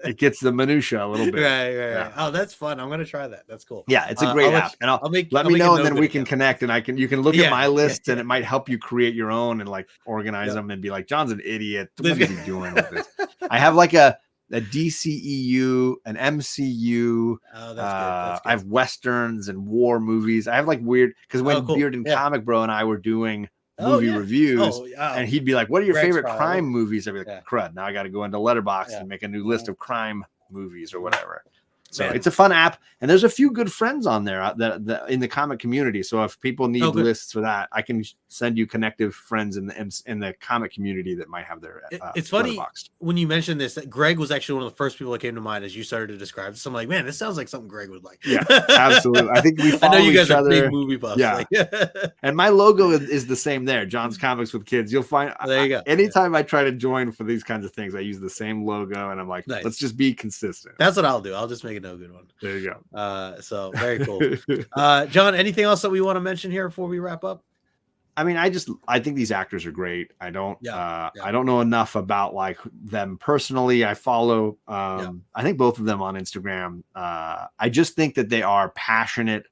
It gets the minutia a little bit. Right. Oh, that's fun. I'm gonna try that. That's cool. Yeah, it's a great app. And let me know, and then we can connect, and you can look at my list, and it might help you create your own and like organize them and be like, John's an idiot. What are you doing with this? I have like a DCEU, an MCU. Oh, that's good. That's good. I have westerns and war movies. I have like weird, because when Beard and Comic Bro and I were doing movie reviews, and he'd be like, "What are your favorite crime movies?" I'd be like, "Crud! Now I got to go into Letterboxd and make a new list of crime movies or whatever." So it's a fun app, and there's a few good friends on there that in the comic community. So if people need lists for that, I can send you connective friends in the comic community that might have their. It's funny when you mentioned this that Greg was actually one of the first people that came to mind as you started to describe this. I'm like, man, this sounds like something Greg would like. Yeah, absolutely. I think we follow I know you guys each are other. big movie buffs. Yeah, and my logo is the same there. John's Comics with Kids. You'll find there you go. Anytime I try to join for these kinds of things, I use the same logo, and I'm like, let's just be consistent. That's what I'll do. I'll just make a no good one. There you go. So very cool. John, anything else that we want to mention here before we wrap up? I mean, I think these actors are great. I don't know enough about like them personally. I follow, I think both of them on Instagram. I just think that they are passionate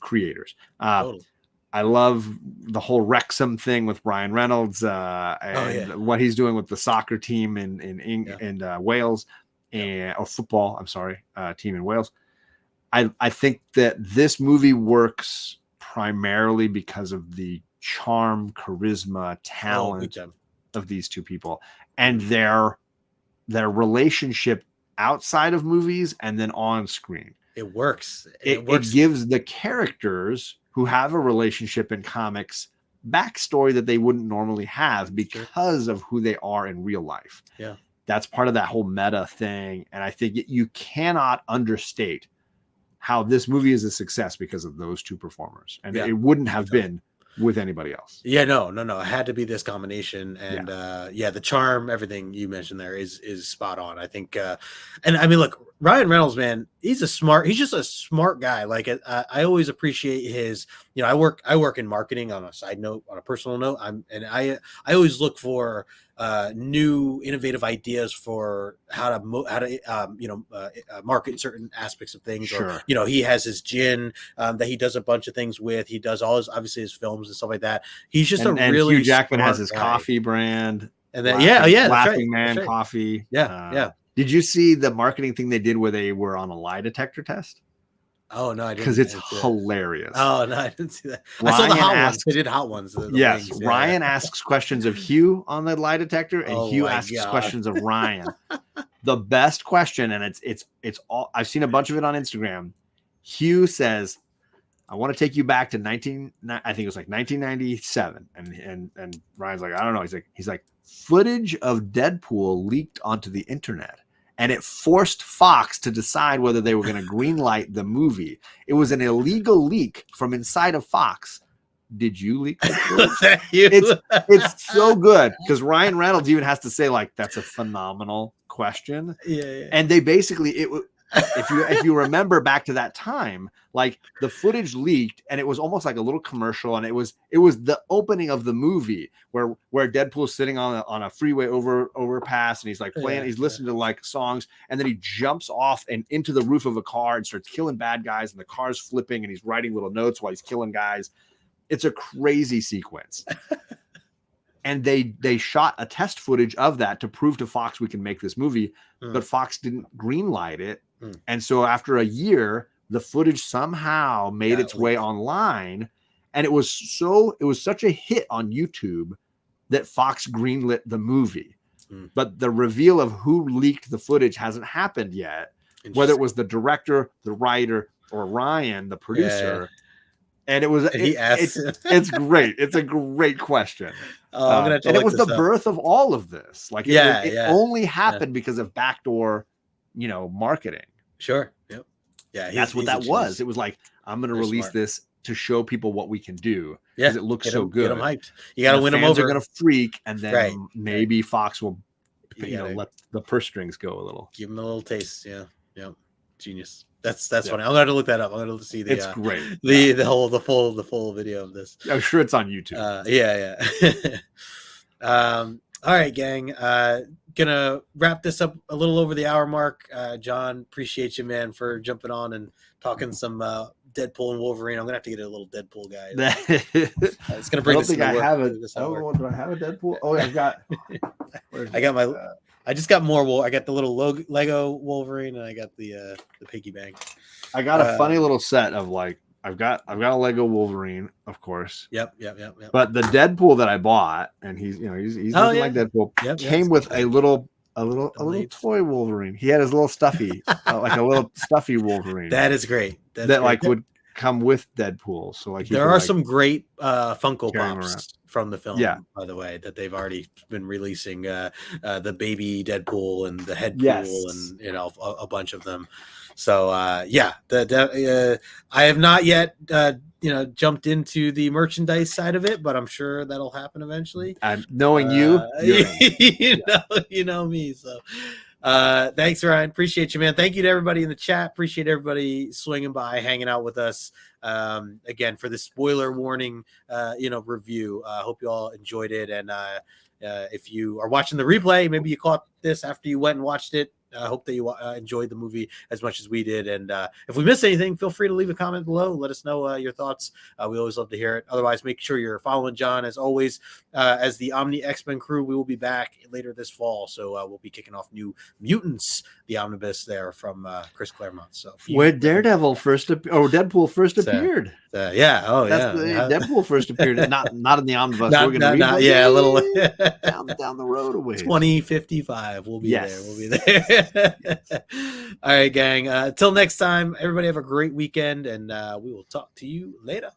creators. Totally. I love the whole Wrexham thing with Ryan Reynolds and what he's doing with the soccer team in Wales. Or football, I'm sorry, team in Wales. I think that this movie works primarily because of the charm, charisma, talent of these two people, and their relationship outside of movies and then on screen. It works. It gives the characters who have a relationship in comics backstory that they wouldn't normally have because of who they are in real life. Yeah. That's part of that whole meta thing. And I think you cannot understate how this movie is a success because of those two performers. And it wouldn't have been with anybody else. Yeah, no. It had to be this combination. And the charm, everything you mentioned there is spot on. I think, and I mean, look, Ryan Reynolds, man, he's just a smart guy. Like I always appreciate his, I work in marketing on a side note, on a personal note. I always look for new innovative ideas for how to market certain aspects of things. Sure. Or, he has his gin that he does a bunch of things with. He does obviously his films and stuff like that. He's just and really Hugh Jackman has his coffee brand. And then Laughing Man Coffee. Yeah. Did you see the marketing thing they did where they were on a lie detector test? Oh no, I didn't. Because it's hilarious. Oh no, I didn't see that. I saw the hot ones. They did hot ones. Yes, wings. Ryan asks questions of Hugh on the lie detector, and Hugh asks questions of Ryan. The best question, and it's all. I've seen a bunch of it on Instagram. Hugh says, "I want to take you back to I think it was like 1997," and Ryan's like, "I don't know." He's like, footage of Deadpool leaked onto the internet. And it forced Fox to decide whether they were going to greenlight the movie. It was an illegal leak from inside of Fox. Did you leak the It's so good because Ryan Reynolds even has to say, like, that's a phenomenal question. Yeah. And they basically, if you remember back to that time, like the footage leaked and it was almost like a little commercial, and it was the opening of the movie where Deadpool's sitting on a freeway overpass, and he's like playing, he's listening to like songs, and then he jumps off and into the roof of a car and starts killing bad guys, and the car's flipping, and he's writing little notes while he's killing guys. It's a crazy sequence. And they shot a test footage of that to prove to Fox we can make this movie, but Fox didn't greenlight it. And so after a year, the footage somehow made its way online, and it was such a hit on YouTube that Fox greenlit the movie. But the reveal of who leaked the footage hasn't happened yet, whether it was the director, the writer, or Ryan, the producer. And it's great. It's a great question. And it was the birth of all of this. Like, it only happened because of backdoor, marketing. Sure. Yep. Yeah. That's what that was. It was like, I'm going to release this to show people what we can do because it looks so good. Get them hyped. You got to win them over. They're going to freak, and then maybe Fox will, let the purse strings go a little. Give them a little taste. Yeah. Yep. Genius. That's funny. I'm going to look that up. I'm going to see the. It's great. The full video of this. I'm sure it's on YouTube. All right, gang. Gonna wrap this up a little over the hour mark. John, appreciate you, man, for jumping on and talking some Deadpool and Wolverine. I'm gonna have to get a little Deadpool guy. It's gonna bring. I don't think I have it. Oh, do I have a Deadpool? Oh, I've got. I just got more. I got the little Lego Wolverine, and I got the piggy bank. I got a funny little set of like. I've got a Lego Wolverine, of course. Yep. But the Deadpool that I bought, and he's looking like Deadpool, came with a little toy Wolverine. He had his little stuffy, like a little stuffy Wolverine. That is great. Would come with Deadpool. So like there are some great Funko Pops from the film, by the way, that they've already been releasing. The baby Deadpool and the head pool, and a bunch of them. So I have not yet jumped into the merchandise side of it, but I'm sure that'll happen eventually. And knowing you, you know me. So thanks, Ryan. Appreciate you, man. Thank you to everybody in the chat. Appreciate everybody swinging by, hanging out with us. Again, for the spoiler warning, review. Hope you all enjoyed it. And if you are watching the replay, maybe you caught this after you went and watched it. I hope that you enjoyed the movie as much as we did. And if we missed anything, feel free to leave a comment below. Let us know your thoughts. We always love to hear it. Otherwise, make sure you're following John, as always, as the Omni X-Men crew. We will be back later this fall. So we'll be kicking off New Mutants, the omnibus there from Chris Claremont. So where Daredevil Deadpool first appeared. Deadpool first appeared. Not in the omnibus. A little down the road away. 2055. We'll be there. We'll be there. All right, gang. Till next time, everybody have a great weekend, and we will talk to you later.